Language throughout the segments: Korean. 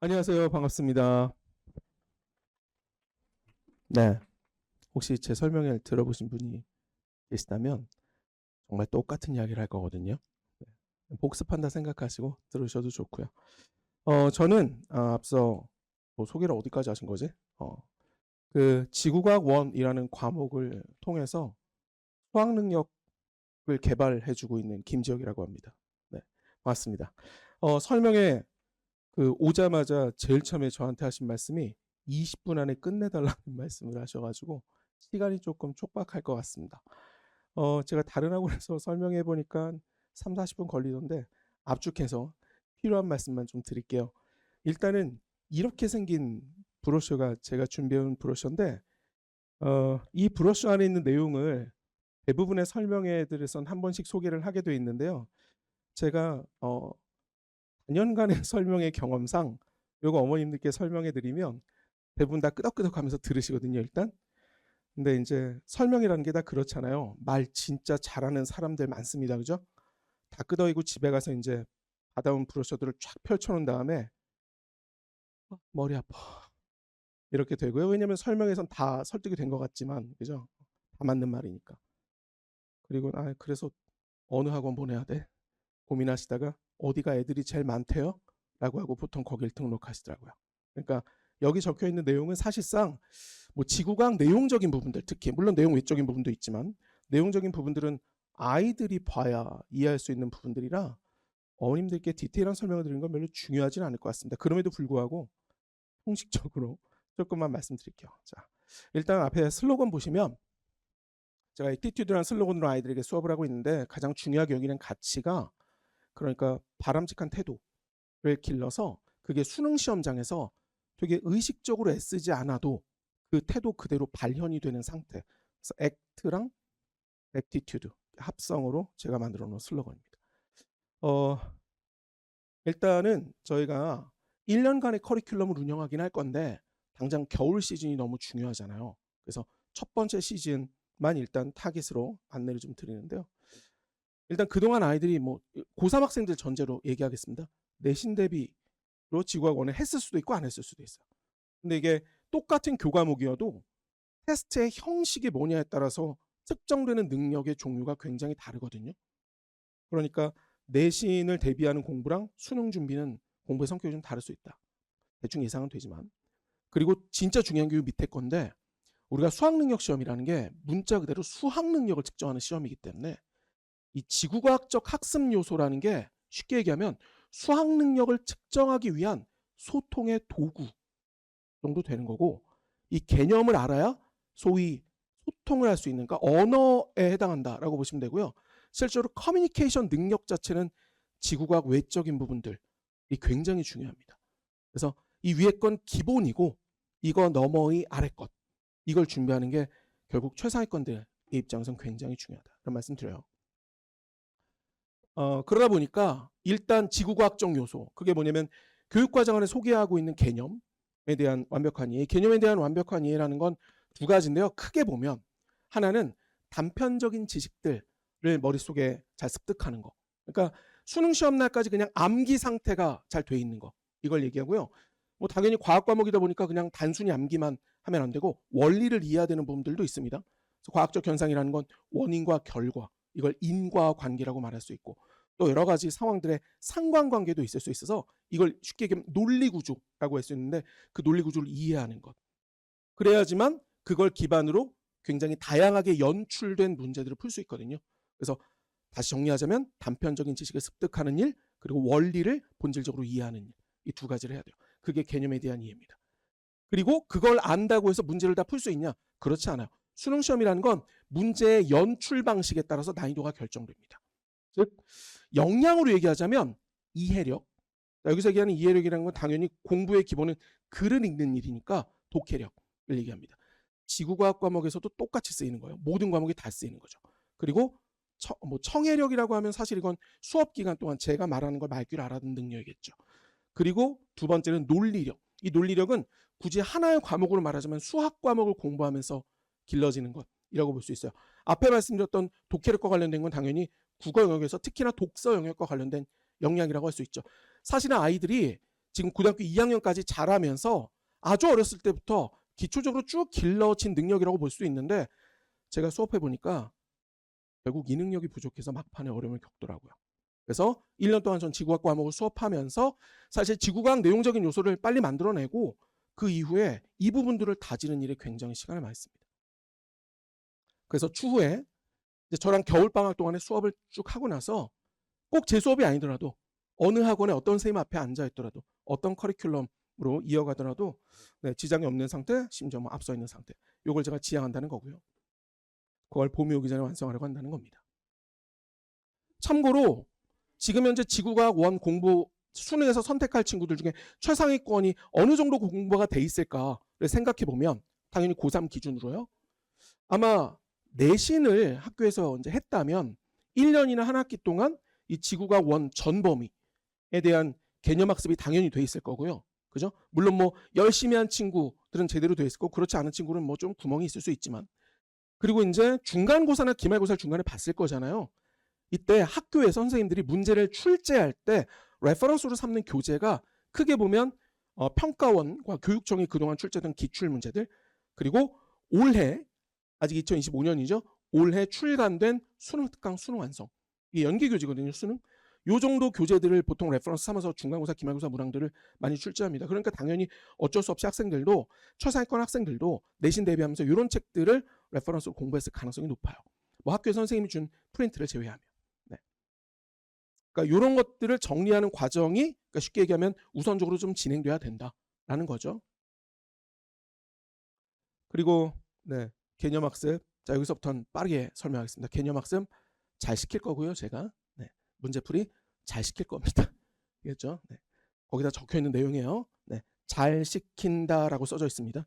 안녕하세요. 반갑습니다. 네. 혹시 제 설명을 들어보신 분이 계시다면 정말 똑같은 이야기를 할 거거든요. 네. 복습한다 생각하시고 들으셔도 좋고요. 저는 앞서 뭐 소개를 어디까지 하신 거지? 그 지구과학 1이라는 과목을 통해서 수학 능력을 개발해 주고 있는 김지혁이라고 합니다. 네. 반갑습니다. 설명에 오자마자 제일 처음에 저한테 하신 말씀이 20분 안에 끝내달라는 말씀을 하셔 가지고 시간이 조금 촉박할 것 같습니다. 제가 다른 학원에서 설명해 보니까 30-40분 걸리던데 압축해서 필요한 말씀만 좀 드릴게요. 일단은 이렇게 생긴 브로셔가 제가 준비해 온 브로셔인데 이 브로셔 안에 있는 내용을 대부분의 설명회들에선 한 번씩 소개를 하게 돼 있는데요. 제가 4년간의 설명의 경험상 요거 어머님들께 설명해 드리면 대부분 다 끄덕끄덕하면서 들으시거든요, 일단. 근데 인제 설명이라는 게 다 그렇잖아요. 말 진짜 잘하는 사람들 많습니다. 그죠? 다 끄덕이고 집에 가서 인제 받아온 브로셔들을 쫙 펼쳐 놓은 다음에 머리 아파. 이렇게 되고요. 왜냐면 설명에선 다 설득이 된 것 같지만 그죠? 다 맞는 말이니까. 그리고 '아 그래서 어느 학원 보내야 돼?' 고민하시다가 "어디가 애들이 제일 많대요?" 라고 하고 보통 거길 등록하시더라고요. 그러니까 여기 적혀 있는 내용은 사실상 뭐 지구과학 내용적인 부분들, 특히 물론 내용 외적인 부분도 있지만 내용적인 부분들은 아이들이 봐야 이해할 수 있는 부분들이라 어머님들께 디테일한 설명을 드리는 건 별로 중요하지는 않을 것 같습니다. 그럼에도 불구하고 형식적으로 조금만 말씀드릴게요. 자, 일단 앞에 슬로건 보시면 제가 에티튜드라는 슬로건으로 아이들에게 수업을 하고 있는데 가장 중요하게 여기는 가치가, 그러니까 바람직한 태도를 길러서 그게 수능 시험장에서 되게 의식적으로 애쓰지 않아도 그 태도 그대로 발현이 되는 상태. 그래서 액트랑 애티튜드 합성으로 제가 만들어 놓은 슬로건입니다. 어, 일단은 저희가 1년간의 커리큘럼을 운영하긴 할 건데 당장 겨울 시즌이 너무 중요하잖아요. 그래서 첫 번째 시즌만 일단 타깃으로 안내를 좀 드리는데요. 일단 그동안 아이들이 뭐 고3 학생들 전제로 얘기하겠습니다. 내신 대비로 지구학원을 했을 수도 있고 안 했을 수도 있어요. 근데 이게 똑같은 교과목이어도 테스트의 형식이 뭐냐에 따라서 측정되는 능력의 종류가 굉장히 다르거든요. 그러니까 내신을 대비하는 공부랑 수능 준비는 공부의 성격이 좀 다를 수 있다. 대충 예상은 되지만. 그리고 진짜 중요한 게 밑에 건데 우리가 수학 능력 시험이라는 게 문자 그대로 수학 능력을 측정하는 시험이기 때문에 이 지구과학적 학습 요소라는 게 쉽게 얘기하면 수학 능력을 측정하기 위한 소통의 도구 정도 되는 거고, 이 개념을 알아야 소위 소통을 할 수 있는, 그러니까 언어에 해당한다라고 보시면 되고요. 실제로 커뮤니케이션 능력 자체는 지구과학 외적인 부분들이 굉장히 중요합니다. 그래서 이 위에 건 기본이고 이거 너머의 아래 것, 이걸 준비하는 게 결국 최상위권들의 입장에선 굉장히 중요하다 이런 말씀 드려요. 그러다 보니까 일단 지구과학적 요소, 그게 뭐냐면 교육과정 안에 소개하고 있는 개념에 대한 완벽한 이해, 개념에 대한 완벽한 이해라는 건 두 가지인데요. 크게 보면 하나는 단편적인 지식들을 머릿속에 잘 습득하는 거. 그러니까 수능 시험 날까지 그냥 암기 상태가 잘 돼 있는 거. 이걸 얘기하고요. 뭐 당연히 과학 과목이다 보니까 그냥 단순히 암기만 하면 안 되고 원리를 이해해야 되는 부분들도 있습니다. 그래서 과학적 현상이라는 건 원인과 결과, 이걸 인과관계라고 말할 수 있고 또 여러 가지 상황들의 상관관계도 있을 수 있어서 이걸 쉽게 얘기하면 논리구조라고 할 수 있는데 그 논리구조를 이해하는 것. 그래야지만 그걸 기반으로 굉장히 다양하게 연출된 문제들을 풀 수 있거든요. 그래서 다시 정리하자면 단편적인 지식을 습득하는 일, 그리고 원리를 본질적으로 이해하는 일, 이 두 가지를 해야 돼요. 그게 개념에 대한 이해입니다. 그리고 그걸 안다고 해서 문제를 다 풀 수 있냐? 그렇지 않아요. 수능 시험이라는 건 문제의 연출 방식에 따라서 난이도가 결정됩니다. 즉 역량으로 얘기하자면 이해력, 여기서 얘기하는 이해력이라는 건 당연히 공부의 기본은 글을 읽는 일이니까 독해력을 얘기합니다. 지구과학 과목에서도 똑같이 쓰이는 거예요. 모든 과목이 다 쓰이는 거죠. 그리고 청해력이라고 하면 사실 이건 수업 기간 동안 제가 말하는 걸 말귀를 알아듣는 능력이겠죠. 그리고 두 번째는 논리력. 이 논리력은 굳이 하나의 과목으로 말하자면 수학 과목을 공부하면서 길러지는 것이라고 볼 수 있어요. 앞에 말씀드렸던 독해력과 관련된 건 당연히 국어 영역에서 특히나 독서 영역과 관련된 역량이라고 할 수 있죠. 사실은 아이들이 지금 고등학교 2학년까지 자라면서 아주 어렸을 때부터 기초적으로 쭉 길러진 능력이라고 볼 수 있는데 제가 수업해 보니까 결국 이 능력이 부족해서 막판에 어려움을 겪더라고요. 그래서 1년 동안 전 지구과학 과목을 수업하면서 사실 지구과학 내용적인 요소를 빨리 만들어내고 그 이후에 이 부분들을 다지는 일에 굉장히 시간을 많이 씁니다. 그래서 추후에 이제 저랑 겨울방학 동안에 수업을 쭉 하고 나서 꼭 제 수업이 아니더라도 어느 학원에 어떤 선생님 앞에 앉아 있더라도 어떤 커리큘럼으로 이어가더라도 네, 지장이 없는 상태, 심지어 뭐 앞서 있는 상태. 이걸 제가 지향한다는 거고요. 그걸 봄이 오기 전에 완성하려고 한다는 겁니다. 참고로 지금 현재 지구과학 1 공부 수능에서 선택할 친구들 중에 최상위권이 어느 정도 공부가 돼 있을까를 생각해 보면 당연히 고3 기준으로요. 아마 내신을 학교에서 이제 했다면 1년이나 한 학기 동안 이 지구과학 1 전 범위에 대한 개념 학습이 당연히 돼 있을 거고요. 그죠? 물론 뭐 열심히 한 친구들은 제대로 돼 있을 거고 그렇지 않은 친구는 뭐 좀 구멍이 있을 수 있지만 그리고 이제 중간고사나 기말고사를 중간에 봤을 거잖아요. 이때 학교에 선생님들이 문제를 출제할 때 레퍼런스로 삼는 교재가 크게 보면 평가원과 교육청이 그동안 출제된 기출문제들 그리고 올해 아직 2025년이죠. 올해 출간된 수능 특강 수능 완성 이게 연계교재거든요. 수능 요 정도 교재들을 보통 레퍼런스 삼아서 중간고사 기말고사 문항들을 많이 출제합니다. 그러니까 당연히 어쩔 수 없이 학생들도 최상위권 학생들도 내신 대비하면서 이런 책들을 레퍼런스로 공부했을 가능성이 높아요. 뭐 학교 선생님이 준 프린트를 제외하면. 네. 그러니까 이런 것들을 정리하는 과정이 그러니까 쉽게 얘기하면 우선적으로 좀 진행돼야 된다라는 거죠. 그리고 네, 개념학습. 자 여기서부터는 빠르게 설명하겠습니다. 개념학습 잘 시킬 거고요. 제가 네, 문제풀이 잘 시킬 겁니다. 알겠죠? 네. 거기다 적혀 있는 내용이에요. 네, 잘 시킨다라고 써져 있습니다.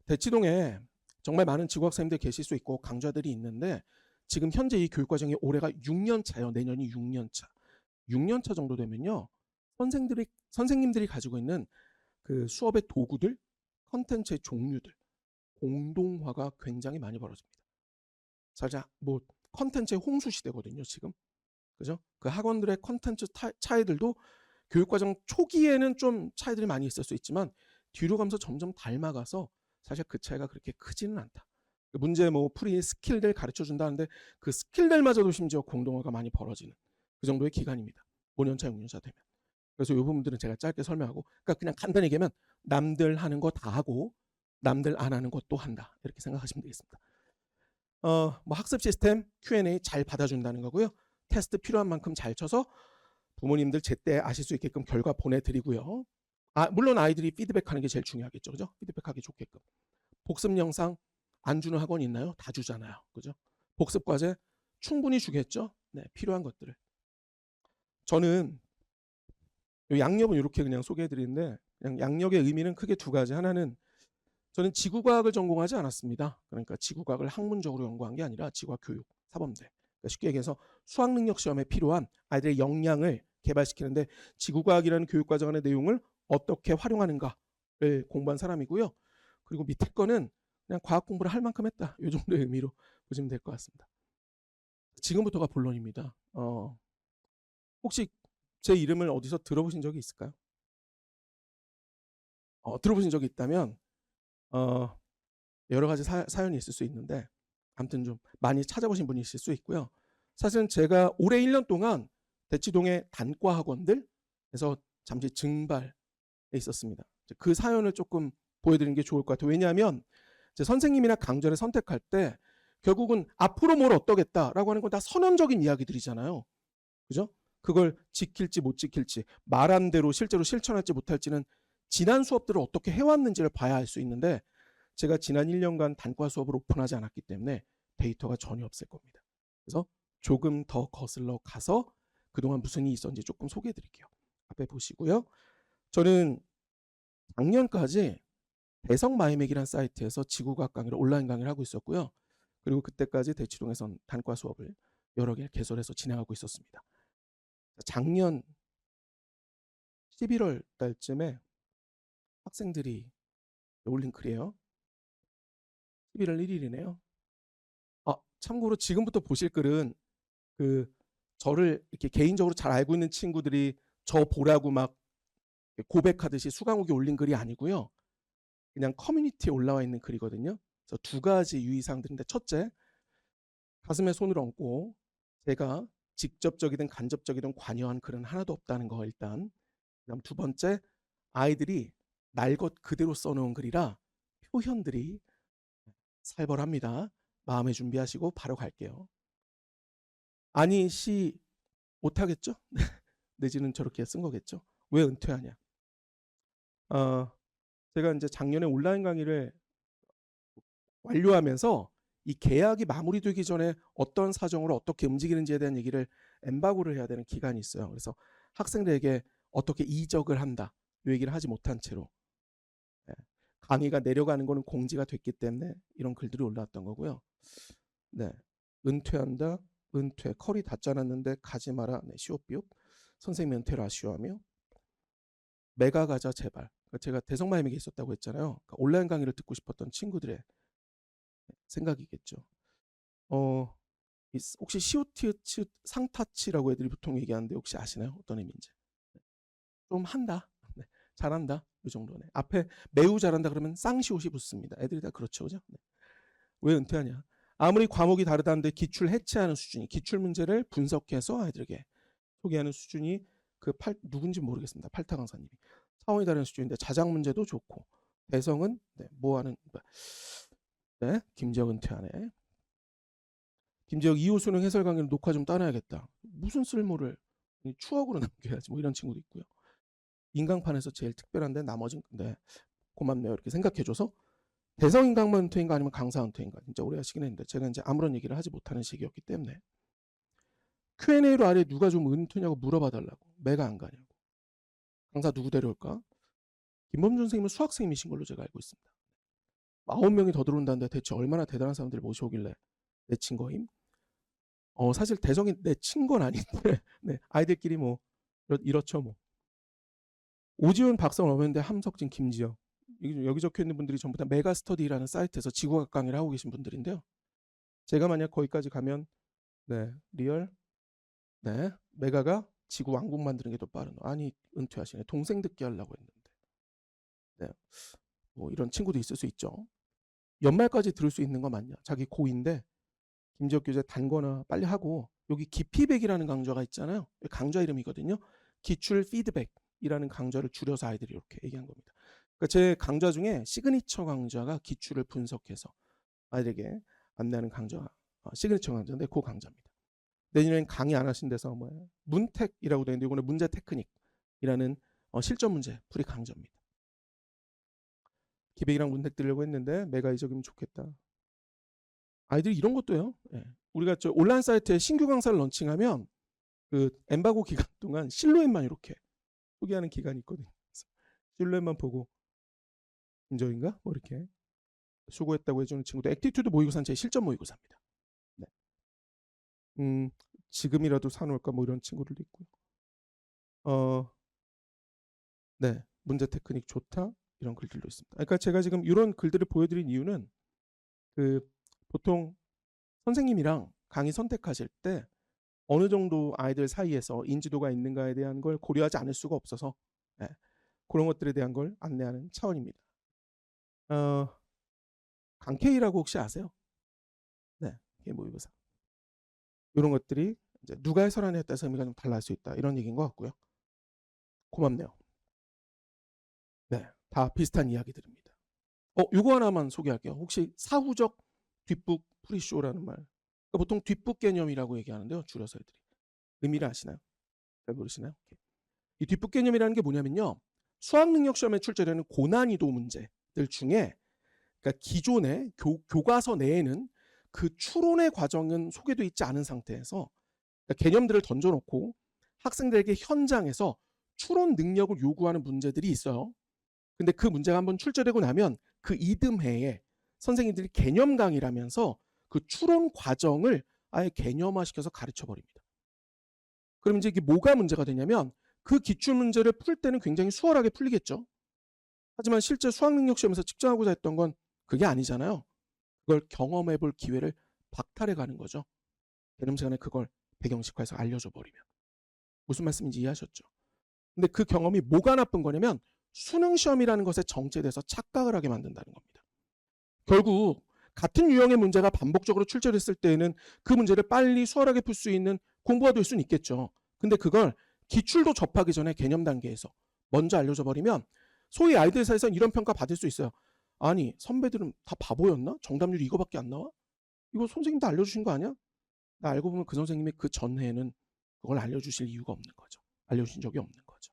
대치동에 정말 많은 지구학생들 계실 수 있고 강좌들이 있는데 지금 현재 이 교육과정이 올해가 6년 차예요. 내년이 6년 차. 6년 차 정도 되면요. 선생님들이 가지고 있는 그 수업의 도구들, 컨텐츠의 종류들, 공동화가 굉장히 많이 벌어집니다. 사실 뭐 컨텐츠의 홍수 시대거든요, 지금. 그죠? 그 학원들의 컨텐츠 차이들도 교육과정 초기에는 좀 차이들이 많이 있을 수 있지만 뒤로 가면서 점점 닮아가서 사실 그 차이가 그렇게 크지는 않다. 문제 뭐 풀이 스킬들 가르쳐 준다는데 그 스킬들마저도 심지어 공동화가 많이 벌어지는 그 정도의 기간입니다. 5년차, 6년차 되면. 그래서 이 부분들은 제가 짧게 설명하고 그러니까 그냥 간단히 얘기하면 남들 하는 거 다 하고 남들 안 하는 것도 한다. 이렇게 생각하시면 되겠습니다. 뭐 학습 시스템 Q&A 잘 받아준다는 거고요. 테스트 필요한 만큼 잘 쳐서 부모님들 제때 아실 수 있게끔 결과 보내드리고요. 물론 아이들이 피드백하는 게 제일 중요하겠죠. 그죠? 피드백하기 좋게끔. 복습 영상 안 주는 학원이 있나요? 다 주잖아요. 그죠? 복습 과제 충분히 주겠죠? 네, 필요한 것들을. 저는 양력은 이렇게 그냥 소개해 드리는데 그냥 양력의 의미는 크게 두 가지. 하나는 저는 지구과학을 전공하지 않았습니다. 그러니까 지구과학을 학문적으로 연구한 게 아니라 지구과학 교육, 사범대. 그러니까 쉽게 얘기해서 수학능력 시험에 필요한 아이들의 역량을 개발시키는데 지구과학이라는 교육과정 안의 내용을 어떻게 활용하는가를 공부한 사람이고요. 그리고 밑에 거는 그냥 과학 공부를 할 만큼 했다. 이 정도의 의미로 보시면 될 것 같습니다. 지금부터가 본론입니다. 혹시 제 이름을 어디서 들어보신 적이 있을까요? 들어보신 적이 있다면 여러 가지 사연이 있을 수 있는데 아무튼 좀 많이 찾아보신 분이 있을 수 있고요. 사실은 제가 올해 1년 동안 대치동의 단과 학원들에서 잠시 증발해 있었습니다. 그 사연을 조금 보여드리는 게 좋을 것 같아요. 왜냐하면 선생님이나 강좌를 선택할 때 결국은 앞으로 뭘 어떠겠다라고 하는 건 다 선언적인 이야기들이잖아요. 그죠? 그걸 지킬지 못 지킬지 말한 대로 실제로 실천할지 못할지는 지난 수업들을 어떻게 해왔는지를 봐야 알 수 있는데 제가 지난 1년간 단과 수업을 오픈하지 않았기 때문에 데이터가 전혀 없을 겁니다. 그래서 조금 더 거슬러 가서 그동안 무슨 일이 있었는지 조금 소개해 드릴게요. 앞에 보시고요. 저는 작년까지 대성 마이맥이라는 사이트에서 지구과학 강의를 온라인 강의를 하고 있었고요. 그리고 그때까지 대치동에선 단과 수업을 여러 개 개설해서 진행하고 있었습니다. 작년 11월 달쯤에 학생들이 올린 글이에요. 11월 1일이네요. 참고로 지금부터 보실 글은 그 저를 이렇게 개인적으로 잘 알고 있는 친구들이 저 보라고 막 고백하듯이 수강욱이 올린 글이 아니고요. 그냥 커뮤니티에 올라와 있는 글이거든요. 그래서 두 가지 유의사항들인데, 첫째, 가슴에 손을 얹고 제가 직접적이든 간접적이든 관여한 글은 하나도 없다는 거 일단. 그다음 두 번째, 아이들이 날 것 그대로 써놓은 글이라 표현들이 살벌합니다. 마음의 준비하시고 바로 갈게요. 아니 시 못하겠죠? 내지는 저렇게 쓴 거겠죠? 왜 은퇴하냐? 제가 이제 작년에 온라인 강의를 완료하면서 이 계약이 마무리되기 전에 어떤 사정으로 어떻게 움직이는지에 대한 얘기를 엠바고를 해야 되는 기간이 있어요. 그래서 학생들에게 어떻게 이적을 한다, 이 얘기를 하지 못한 채로 강의가 내려가는 거는 공지가 됐기 때문에 이런 글들이 올라왔던 거고요. 네, 은퇴한다, 은퇴, 컬이 닿지 않았는데 가지 마라, 네, 시옷비옷, 선생님 은퇴를 아쉬워하며, 메가 가자 제발. 제가 대성마임에게 있었다고 했잖아요. 그러니까 온라인 강의를 듣고 싶었던 친구들의 생각이겠죠. 혹시 시오티츠 상타치라고 애들이 보통 얘기하는데 혹시 아시나요? 어떤 의미인지? 좀 한다, 네, 잘한다, 이 정도네. 앞에 매우 잘한다 그러면 쌍시옷이 붙습니다. 애들이 다 그렇죠, 그죠? 네. 왜 은퇴하냐? 아무리 과목이 다르다는데 기출 해체하는 수준이, 기출 문제를 분석해서 아이들에게 소개하는 수준이 누군지 모르겠습니다. 팔타 강사님이 차원이 다른 수준인데 자작 문제도 좋고, 대성은 네, 뭐하는, 네, 김지혁 은퇴하네. 김지혁 2호 수능 해설 강의를 녹화 좀 따놔야겠다. 무슨 쓸모를, 추억으로 남겨야지, 뭐 이런 친구도 있고요. 인강판에서 제일 특별한데 나머진, 네, 고맙네요, 이렇게 생각해줘서. 대성 인강만 은퇴인가 아니면 강사 은퇴인가 진짜 오래 하시긴 했는데, 제가 이제 아무런 얘기를 하지 못하는 시기였기 때문에 Q&A로 아래 누가 좀 은퇴냐고 물어봐달라고, 매가 안 가냐고. 강사 누구 데려올까? 김범준 선생님은 수학 선생님이신 걸로 제가 알고 있습니다. 9명이 더 들어온다는데 대체 얼마나 대단한 사람들을 모셔오길래 내친 거임? 사실 대성이 내친 건 아닌데 네, 아이들끼리 뭐 이렇죠 뭐. 오지훈 박사는 어머인데 함석진 김지영, 여기 적혀 있는 분들이 전부 다 메가스터디라는 사이트에서 지구과학 강의를 하고 계신 분들인데요. 제가 만약 거기까지 가면 네, 리얼, 네, 메가가 지구 왕국 만드는 게 더 빠른. 아니 은퇴하시네. 동생 듣게 하려고 했는데. 네, 뭐 이런 친구도 있을 수 있죠. 연말까지 들을 수 있는 거 맞냐? 자기 고2인데 김지혁 교재 단거나 빨리 하고, 여기 기피백이라는 강좌가 있잖아요. 강좌 이름이거든요. 기출 피드백이라는 강좌를 줄여서 아이들이 이렇게 얘기한 겁니다. 그러니까 제 강좌 중에 시그니처 강좌가 기출을 분석해서 아이들에게 안내하는 강좌, 시그니처 강좌인데 그 강좌입니다. 내년엔 강의 안 하신 데서 뭐예요? 문택이라고 되어 있는데 이거는 문제 테크닉이라는 실전 문제 풀이 강좌입니다. 기백이랑 문택 들려고 했는데 메가 이적이면 좋겠다. 아이들이 이런 것도요. 예. 우리가 저 온라인 사이트에 신규 강사를 런칭하면 그 엠바고 기간 동안 실루엣만 이렇게 소개하는 기간이 있거든요. 실루엣만 보고 인정인가? 뭐 이렇게 수고했다고 해주는 친구도 액티튜드 모의고사는 제 실전 모의고사입니다. 네. 지금이라도 사놓을까 뭐 이런 친구들도 있고요. 네, 문제 테크닉 좋다 이런 글들도 있습니다. 그러니까 제가 지금 이런 글들을 보여드린 이유는 그 보통 선생님이랑 강의 선택하실 때 어느 정도 아이들 사이에서 인지도가 있는가에 대한 걸 고려하지 않을 수가 없어서 네, 그런 것들에 대한 걸 안내하는 차원입니다. 강케이라고 혹시 아세요? 네, 모의고사. 이런 것들이 이제 누가 해설하냐에 따라서 의미가 좀 달라질 수 있다, 이런 얘기인 것 같고요. 고맙네요. 네, 다 비슷한 이야기들입니다. 요거 하나만 소개할게요. 혹시 사후적 뒷북 프리쇼라는 말, 그러니까 보통 뒷북 개념이라고 얘기하는데요. 줄여서 애들이 의미를 아시나요? 잘 모르시나요? 이 뒷북 개념이라는 게 뭐냐면요, 수학능력 시험에 출제되는 고난이도 문제들 중에, 그러니까 기존의 교과서 내에는 그 추론의 과정은 소개되어 있지 않은 상태에서 그러니까 개념들을 던져놓고 학생들에게 현장에서 추론 능력을 요구하는 문제들이 있어요. 근데 그 문제가 한번 출제되고 나면 그 이듬해에 선생님들이 개념 강의를 하면서 그 추론 과정을 아예 개념화시켜서 가르쳐 버립니다. 그럼 이제 이게 뭐가 문제가 되냐면, 그 기출 문제를 풀 때는 굉장히 수월하게 풀리겠죠. 하지만 실제 수학능력 시험에서 측정하고자 했던 건 그게 아니잖아요. 그걸 경험해 볼 기회를 박탈해 가는 거죠. 개념 시간에 그걸 배경식화해서 알려줘 버리면. 무슨 말씀인지 이해하셨죠? 근데 그 경험이 뭐가 나쁜 거냐면 수능 시험이라는 것에 정체돼서 착각을 하게 만든다는 겁니다. 결국 같은 유형의 문제가 반복적으로 출제됐을 때에는 그 문제를 빨리 수월하게 풀 수 있는 공부가 될 수는 있겠죠. 근데 그걸 기출도 접하기 전에 개념 단계에서 먼저 알려줘 버리면 소위 아이들 사이에서는 이런 평가 받을 수 있어요. 아니 선배들은 다 바보였나? 정답률이 이거밖에 안 나와? 이거 선생님도 알려주신 거 아니야? 나 알고 보면 그 선생님이 그 전해에는 그걸 알려주실 이유가 없는 거죠. 알려주신 적이 없는 거죠.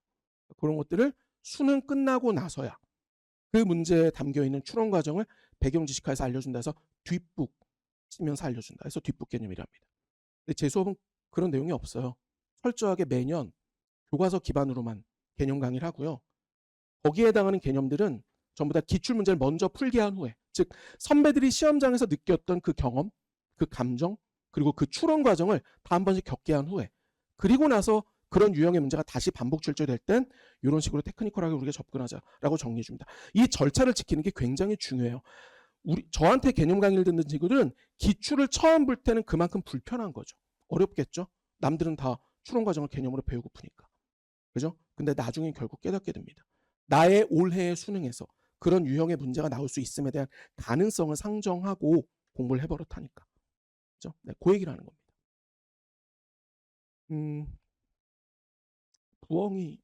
그런 것들을 수능 끝나고 나서야 그 문제에 담겨있는 추론 과정을 배경 지식화해서 알려준다 해서 뒷북 치면서 알려준다 해서 뒷북 개념이랍니다. 근데 제 수업은 그런 내용이 없어요. 철저하게 매년 교과서 기반으로만 개념 강의를 하고요. 거기에 해당하는 개념들은 전부 다 기출문제를 먼저 풀게 한 후에, 즉 선배들이 시험장에서 느꼈던 그 경험, 그 감정, 그리고 그 추론 과정을 다 한 번씩 겪게 한 후에, 그리고 나서 그런 유형의 문제가 다시 반복 출제될 땐 이런 식으로 테크니컬하게 우리가 접근하자라고 정리해 줍니다. 이 절차를 지키는 게 굉장히 중요해요. 저한테 개념 강의를 듣는 친구들은 기출을 처음 볼 때는 그만큼 불편한 거죠. 어렵겠죠? 남들은 다 추론 과정을 개념으로 배우고 푸니까. 그죠? 근데 나중에 결국 깨닫게 됩니다. 나의 올해의 수능에서 그런 유형의 문제가 나올 수 있음에 대한 가능성을 상정하고 공부를 해버릇하니까. 그죠? 네, 그 얘기를 하는 겁니다. 부엉이,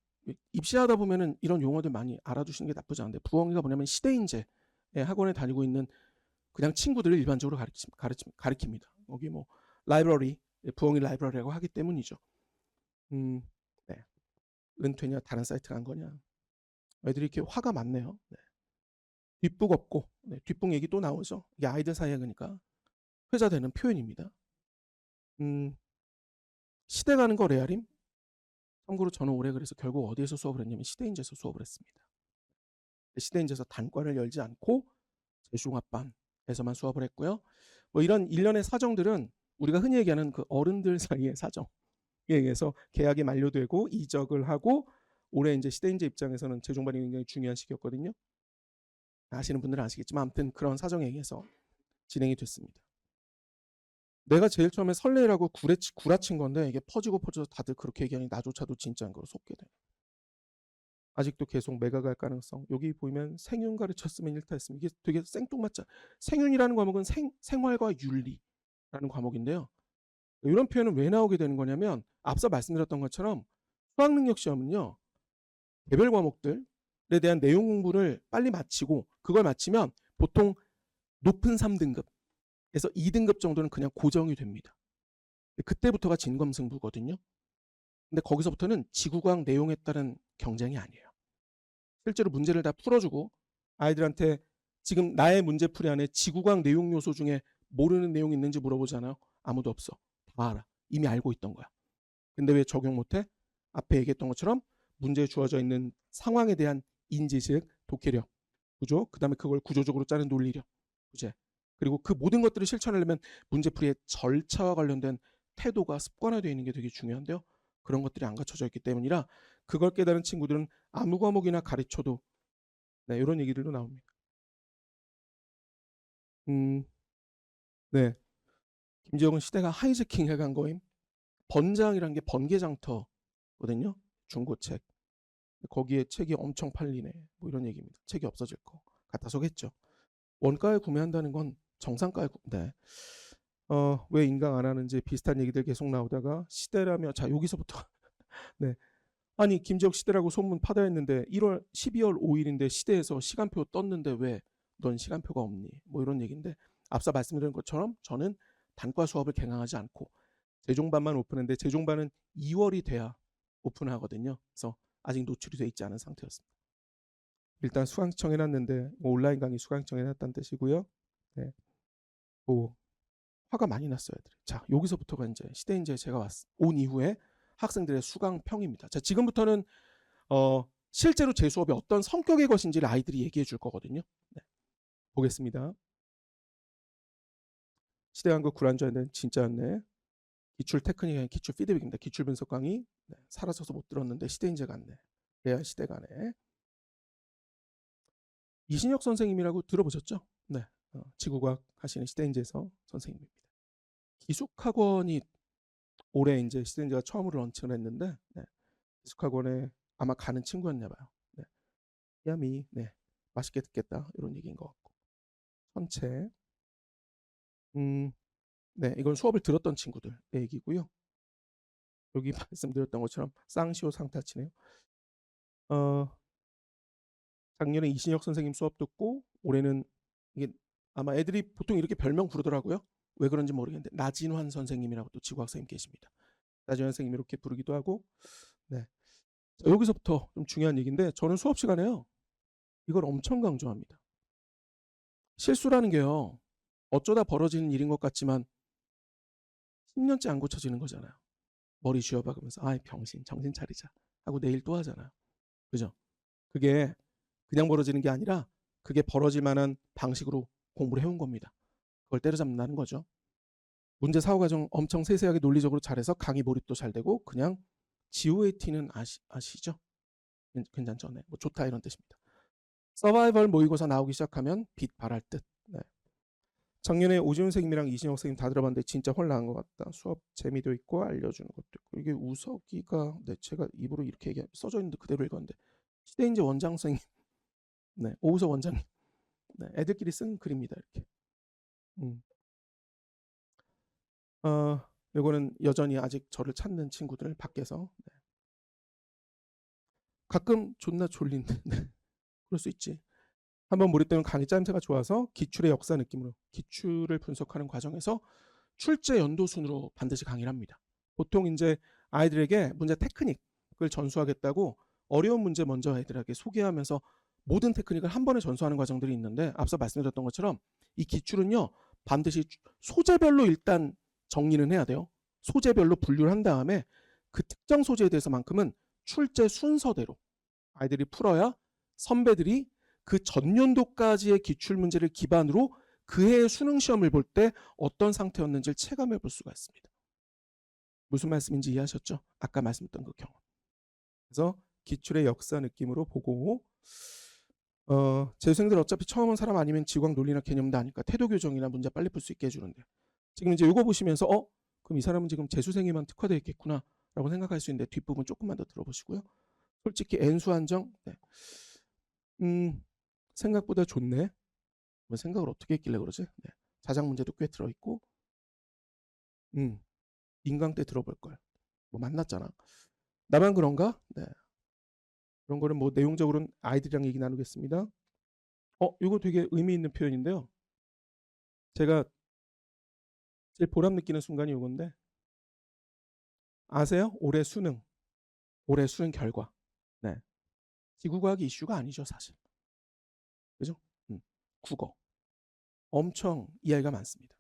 입시하다 보면은 이런 용어들 많이 알아두시는 게 나쁘지 않은데, 부엉이가 뭐냐면 시대인재 학원에 다니고 있는 그냥 친구들을 일반적으로 가르칩니다. 여기 뭐 라이브러리, 부엉이 라이브러리라고 하기 때문이죠. 네. 은퇴냐 다른 사이트 간 거냐. 애들이 이렇게 화가 많네요. 네. 뒷북 없고, 네, 뒷북 얘기 또 나오죠. 이게 아이들 사이에 그러니까 회자되는 표현입니다. 시대 가는 거 레아림? 참고로 저는 올해 그래서 결국 어디에서 수업을 했냐면 시대인재에서 수업을 했습니다. 시대인재에서 단과를 열지 않고 재중합반에서만 수업을 했고요. 뭐 이런 일련의 사정들은 우리가 흔히 얘기하는 그 어른들 사이의 사정에 의해서 계약이 만료되고 이적을 하고, 올해 이제 시대인재 입장에서는 재중반이 굉장히 중요한 시기였거든요. 아시는 분들은 아시겠지만 아무튼 그런 사정에 의해서 진행이 됐습니다. 내가 제일 처음에 설레라고 구라친 건데 이게 퍼지고 퍼져서 다들 그렇게 얘기하니 나조차도 진짜인 거로 속게 돼. 아직도 계속 매가갈 가능성. 여기 보이면 생윤 가르쳤으면 일타했으면, 이게 되게 생뚱맞죠. 생윤이라는 과목은 생활과 윤리라는 과목인데요. 이런 표현은 왜 나오게 되는 거냐면 앞서 말씀드렸던 것처럼 수학능력 시험은요, 개별 과목들에 대한 내용 공부를 빨리 마치고 그걸 마치면 보통 높은 3등급에서 2등급 정도는 그냥 고정이 됩니다. 그때부터가 진검승부거든요. 근데 거기서부터는 지구과학 내용에 따른 경쟁이 아니에요. 실제로 문제를 다 풀어주고 아이들한테 지금 나의 문제풀이 안에 지구과학 내용 요소 중에 모르는 내용이 있는지 물어보잖아요. 아무도 없어. 다 알아. 이미 알고 있던 거야. 근데 왜 적용 못해? 앞에 얘기했던 것처럼 문제에 주어져 있는 상황에 대한 인지식, 독해력, 구조, 그 다음에 그걸 구조적으로 짜는 논리력, 부재, 그리고 그 모든 것들을 실천하려면 문제풀이의 절차와 관련된 태도가 습관화되어 있는 게 되게 중요한데요. 그런 것들이 안 갖춰져 있기 때문이라 그걸 깨달은 친구들은 아무 과목이나 가르쳐도, 네, 이런 얘기들도 나옵니다. 네, 김지혁은 시대가 하이제킹 해간 거임. 번장이란 게 번개장터거든요. 중고책. 거기에 책이 엄청 팔리네. 뭐 이런 얘기입니다. 책이 없어질 거 갖다 서겠죠. 원가에 구매한다는 건 정상가에 네. 왜 인강 안 하는지 비슷한 얘기들 계속 나오다가 시대라며, 자 여기서부터 네. 아니 김지혁 시대라고 소문 파다했는데 12월 5일인데 시대에서 시간표 떴는데 왜 넌 시간표가 없니? 뭐 이런 얘기인데, 앞서 말씀드린 것처럼 저는 단과 수업을 개강하지 않고 재종반만 오픈했는데 재종반은 2월이 돼야 오픈하거든요. 그래서 아직 노출이 돼 있지 않은 상태였습니다. 일단 수강 신청해놨는데 온라인 강의 수강 신청해놨다는 뜻이고요. 네. 오, 화가 많이 났어요, 애들이. 자, 여기서부터가 이제 시대인재 제가 온 이후에 학생들의 수강평입니다. 자, 지금부터는 실제로 제 수업이 어떤 성격의 것인지를 아이들이 얘기해 줄 거거든요. 네. 보겠습니다. 시대한국 구란자는 진짜였네. 기출 테크닉이 아니라 기출 피드백입니다. 기출 분석 강의. 네, 사라져서 못 들었는데 시대인재 같네. 레알 시대 가네. 이신혁 선생님이라고 들어보셨죠? 네, 지구과학 하시는 시대인재에서 선생님입니다. 기숙학원이 올해 이제 시대인재가 처음으로 런칭을 했는데, 네, 기숙학원에 아마 가는 친구였나 봐요. 네. 야미, 네, 맛있게 듣겠다 이런 얘기인 것 같고. 선체, 네, 이건 수업을 들었던 친구들 얘기고요. 여기 말씀드렸던 것처럼 쌍시오 상타치네요. 작년에 이신혁 선생님 수업 듣고 올해는 이게 아마 애들이 보통 이렇게 별명 부르더라고요. 왜 그런지 모르겠는데 나진환 선생님이라고 또 지구학 선생님 계십니다. 나진환 선생님 이렇게 부르기도 하고. 네. 자, 여기서부터 좀 중요한 얘기인데 저는 수업 시간에요. 이걸 엄청 강조합니다. 실수라는 게요. 어쩌다 벌어지는 일인 것 같지만 10년째 안 고쳐지는 거잖아요. 머리 쥐어박으면서 아이 병신 정신 차리자 하고 내일 또 하잖아요. 그죠? 그게 그냥 벌어지는 게 아니라 그게 벌어질 만한 방식으로 공부를 해온 겁니다. 그걸 때려잡는다는 거죠. 문제 사고 과정 엄청 세세하게 논리적으로 잘해서 강의 몰입도 잘 되고 그냥 GOAT는 아시죠? 괜찮죠? 네. 뭐 좋다 이런 뜻입니다. 서바이벌 모의고사 나오기 시작하면 빛 발할 듯. 네. 작년에 오지훈 선생님이랑 이신혁 선생님 다 들어봤는데 진짜 헐 나은 것 같다. 수업 재미도 있고 알려주는 것도 있고. 이게 우석이가 네, 제가 입으로 이렇게 써져 있는데 그대로 읽었는데 시대인재 원장 선생님, 네, 오우석 원장님, 네, 애들끼리 쓴 글입니다. 이렇게. 요거는 여전히 아직 저를 찾는 친구들 밖에서. 네. 가끔 존나 졸린데 네. 그럴 수 있지. 한번 몰입되면 강의 짜임새가 좋아서 기출의 역사 느낌으로 기출을 분석하는 과정에서 출제 연도 순으로 반드시 강의를 합니다. 보통 이제 아이들에게 문제 테크닉을 전수하겠다고 어려운 문제 먼저 아이들에게 소개하면서 모든 테크닉을 한 번에 전수하는 과정들이 있는데 앞서 말씀드렸던 것처럼 이 기출은요 반드시 소재별로 일단 정리는 해야 돼요. 소재별로 분류를 한 다음에 그 특정 소재에 대해서만큼은 출제 순서대로 아이들이 풀어야 선배들이 그 전년도까지의 기출문제를 기반으로 그해의 수능 시험을 볼 때 어떤 상태였는지를 체감해 볼 수가 있습니다. 무슨 말씀인지 이해하셨죠? 아까 말씀드렸던 그 경험. 그래서 기출의 역사 느낌으로 보고 재수생들 어차피 처음 온 사람 아니면 지광 논리나 개념도 아니까 태도 교정이나 문제 빨리 풀 수 있게 해주는데 지금 이제 이거 보시면서 그럼 이 사람은 지금 재수생에만 특화되어 있겠구나 라고 생각할 수 있는데 뒷부분 조금만 더 들어보시고요. 솔직히 N수 한정 네. 생각보다 좋네. 뭐 생각을 어떻게 했길래 그러지? 네. 자작 문제도 꽤 들어있고 인강 때 들어볼 걸. 뭐 만났잖아. 나만 그런가? 네. 그런 거는 뭐 내용적으로는 아이들이랑 얘기 나누겠습니다. 이거 되게 의미 있는 표현인데요. 제가 제일 보람 느끼는 순간이 이건데 아세요? 올해 수능 결과. 네. 지구과학 이슈가 아니죠 사실. 그죠? 국어. 엄청 이해가 많습니다.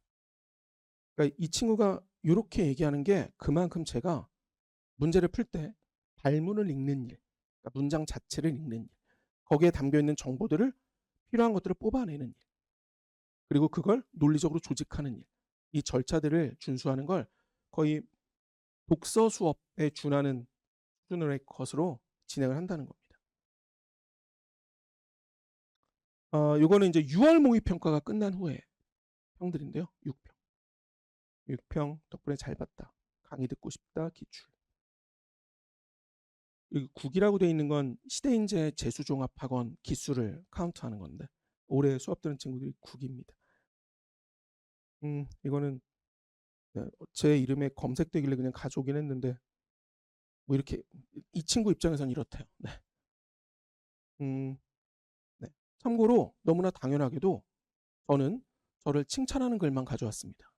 그러니까 이 친구가 이렇게 얘기하는 게 그만큼 제가 문제를 풀 때 발문을 읽는 일, 그러니까 문장 자체를 읽는 일, 거기에 담겨 있는 정보들을 필요한 것들을 뽑아내는 일, 그리고 그걸 논리적으로 조직하는 일, 이 절차들을 준수하는 걸 거의 독서 수업에 준하는 수준의 것으로 진행을 한다는 겁니다. 요거는 이제 6월 모의 평가가 끝난 후에 평들인데요. 6평. 6평 덕분에 잘 봤다. 강의 듣고 싶다. 기출. 여기 국이라고 되어 있는 건 시대인재 재수종합학원 기수를 카운트하는 건데 올해 수업 들은 친구들이 국입니다. 이거는 네, 제 이름에 검색되길래 그냥 가져오긴 했는데 뭐 이렇게 이 친구 입장에선 이렇대요. 네. 네. 참고로 너무나 당연하게도 저는 저를 칭찬하는 글만 가져왔습니다.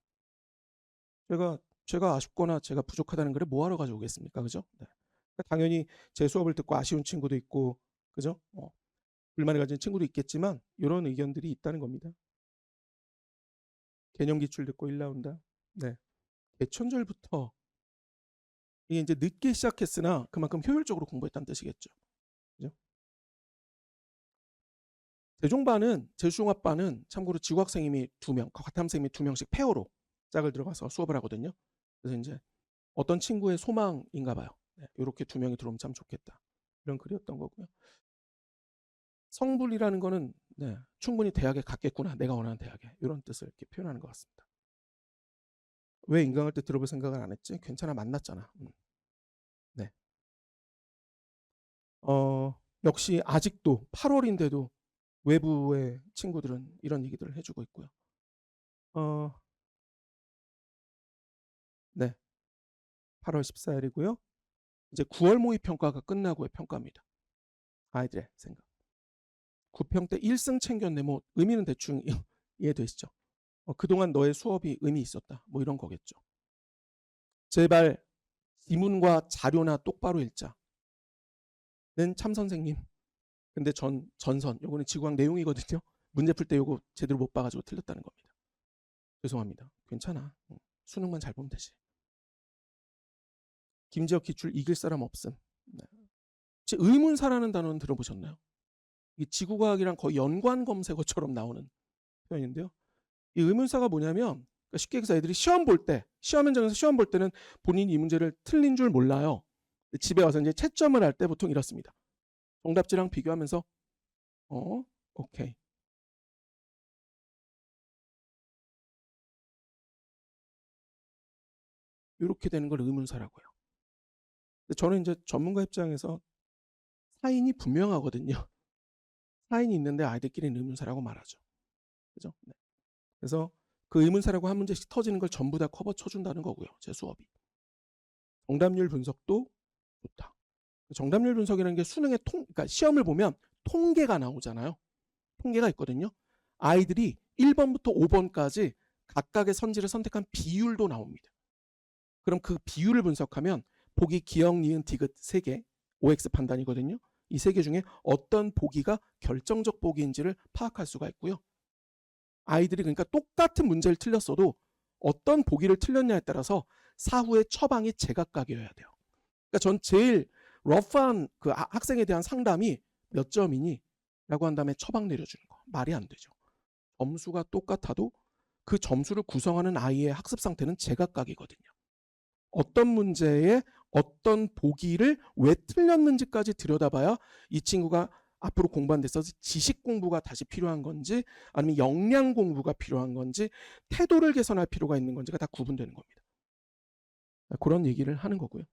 제가 아쉽거나 제가 부족하다는 글을 뭐하러 가져오겠습니까? 그죠? 네. 그러니까 당연히 제 수업을 듣고 아쉬운 친구도 있고 그죠? 불만을 가진 친구도 있겠지만 이런 의견들이 있다는 겁니다. 개념 기출 듣고 1라운드. 네. 개천절부터 이게 이제 늦게 시작했으나 그만큼 효율적으로 공부했다는 뜻이겠죠. 그죠? 재종반은 재수종합반은 참고로 지구학 선생님이 2명, 과탐 선생님이 2명씩 페어로 짝을 들어가서 수업을 하거든요. 그래서 이제 어떤 친구의 소망인가 봐요. 네, 이렇게 2명이 들어오면 참 좋겠다. 이런 글이었던 거고요. 성불이라는 거는 네, 충분히 대학에 갔겠구나. 내가 원하는 대학에. 이런 뜻을 이렇게 표현하는 것 같습니다. 왜 인강할 때 들어볼 생각을 안 했지? 괜찮아 만났잖아. 네. 역시 아직도 8월인데도 외부의 친구들은 이런 얘기들을 해주고 있고요. 네, 8월 14일이고요. 이제 9월 모의 평가가 끝나고의 평가입니다. 아이들의 생각. 9평 때 1승 챙겼네. 뭐 의미는 대충 이해되시죠? 그동안 너의 수업이 의미 있었다. 뭐 이런 거겠죠. 제발 지문과 자료나 똑바로 읽자. 는 참 선생님. 근데 전선 요거는 지구학 내용이거든요. 문제 풀 때 요거 제대로 못 봐가지고 틀렸다는 겁니다. 죄송합니다. 괜찮아. 수능만 잘 보면 되지. 김지혁 기출 이길 사람 없음. 네. 의문사라는 단어는 들어보셨나요? 이 지구과학이랑 거의 연관 검색어처럼 나오는 표현인데요. 이 의문사가 뭐냐면 쉽게 얘기해서 애들이 시험 볼 때, 시험 현장에서 시험 볼 때는 본인이 이 문제를 틀린 줄 몰라요. 집에 와서 이제 채점을 할 때 보통 이렇습니다. 정답지랑 비교하면서 오케이. 이렇게 되는 걸 의문사라고요. 저는 이제 전문가 입장에서 사인이 분명하거든요. 사인이 있는데 아이들끼리는 의문사라고 말하죠. 그죠? 네. 그래서 그 의문사라고 한 문제씩 터지는 걸 전부 다 커버 쳐준다는 거고요. 제 수업이. 정답률 분석도 좋다. 정답률 분석이라는 게 수능의 그러니까 시험을 보면 통계가 나오잖아요. 통계가 있거든요. 아이들이 1번부터 5번까지 각각의 선지를 선택한 비율도 나옵니다. 그럼 그 비율을 분석하면 보기, 기억, 니은, 디귿 3개, OX 판단이거든요. 이 3개 중에 어떤 보기가 결정적 보기인지를 파악할 수가 있고요. 아이들이 그러니까 똑같은 문제를 틀렸어도 어떤 보기를 틀렸냐에 따라서 사후의 처방이 제각각이어야 돼요. 그러니까 전 제일 러프한 그 학생에 대한 상담이 몇 점이니? 라고 한 다음에 처방 내려주는 거. 말이 안 되죠. 점수가 똑같아도 그 점수를 구성하는 아이의 학습 상태는 제각각이거든요. 어떤 문제에 어떤 보기를 왜 틀렸는지까지 들여다봐야 이 친구가 앞으로 공부한 데 있어서 지식 공부가 다시 필요한 건지 아니면 역량 공부가 필요한 건지 태도를 개선할 필요가 있는 건지가 다 구분되는 겁니다. 그런 얘기를 하는 거고요.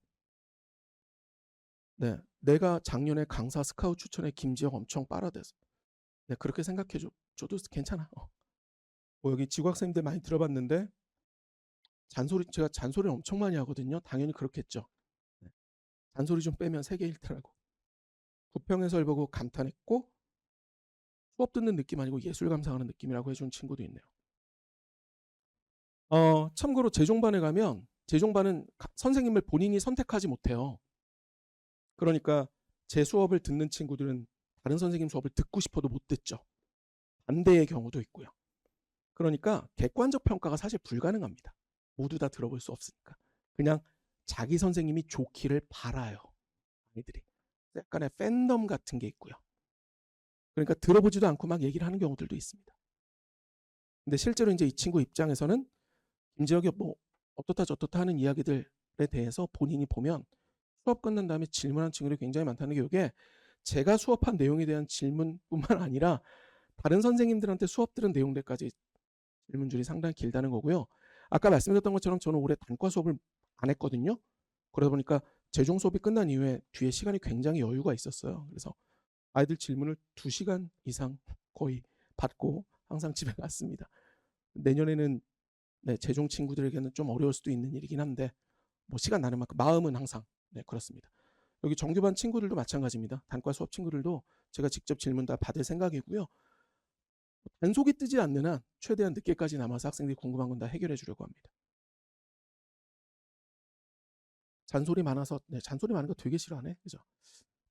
네, 내가 작년에 강사 스카우트 추천에 김지혁 엄청 빨아대서 네, 그렇게 생각해줘도 괜찮아. 뭐 여기 지구학생들 많이 들어봤는데 제가 잔소리를 엄청 많이 하거든요. 당연히 그렇겠죠. 네. 잔소리 좀 빼면 세계 1등라고. 구평해설 보고 감탄했고 수업 듣는 느낌 아니고 예술 감상하는 느낌이라고 해준 친구도 있네요. 참고로 재종반에 가면 재종반은 선생님을 본인이 선택하지 못해요. 그러니까 제 수업을 듣는 친구들은 다른 선생님 수업을 듣고 싶어도 못 듣죠. 반대의 경우도 있고요. 그러니까 객관적 평가가 사실 불가능합니다. 모두 다 들어볼 수 없으니까. 그냥 자기 선생님이 좋기를 바라요. 아이들이. 약간의 팬덤 같은 게 있고요. 그러니까 들어보지도 않고 막 얘기를 하는 경우들도 있습니다. 근데 실제로 이제 이 친구 입장에서는 김지혁이 뭐 어떻다 저떻다 하는 이야기들에 대해서 본인이 보면 수업 끝난 다음에 질문한 친구들이 굉장히 많다는 게 이게 제가 수업한 내용에 대한 질문뿐만 아니라 다른 선생님들한테 수업 들은 내용들까지 질문줄이 상당히 길다는 거고요. 아까 말씀드렸던 것처럼 저는 올해 단과 수업을 안 했거든요. 그러다 보니까 재종 수업이 끝난 이후에 뒤에 시간이 굉장히 여유가 있었어요. 그래서 아이들 질문을 2시간 이상 거의 받고 항상 집에 갔습니다. 내년에는 네, 재종 친구들에게는 좀 어려울 수도 있는 일이긴 한데 뭐 시간 나는 만큼 마음은 항상 네, 그렇습니다. 여기 정규반 친구들도 마찬가지입니다. 단과 수업 친구들도 제가 직접 질문 다 받을 생각이고요. 단속이 뜨지 않는 한 최대한 늦게까지 남아서 학생들이 궁금한 건 다 해결해 주려고 합니다. 잔소리 많아서 잔소리 많은 거 되게 싫어하네. 그죠?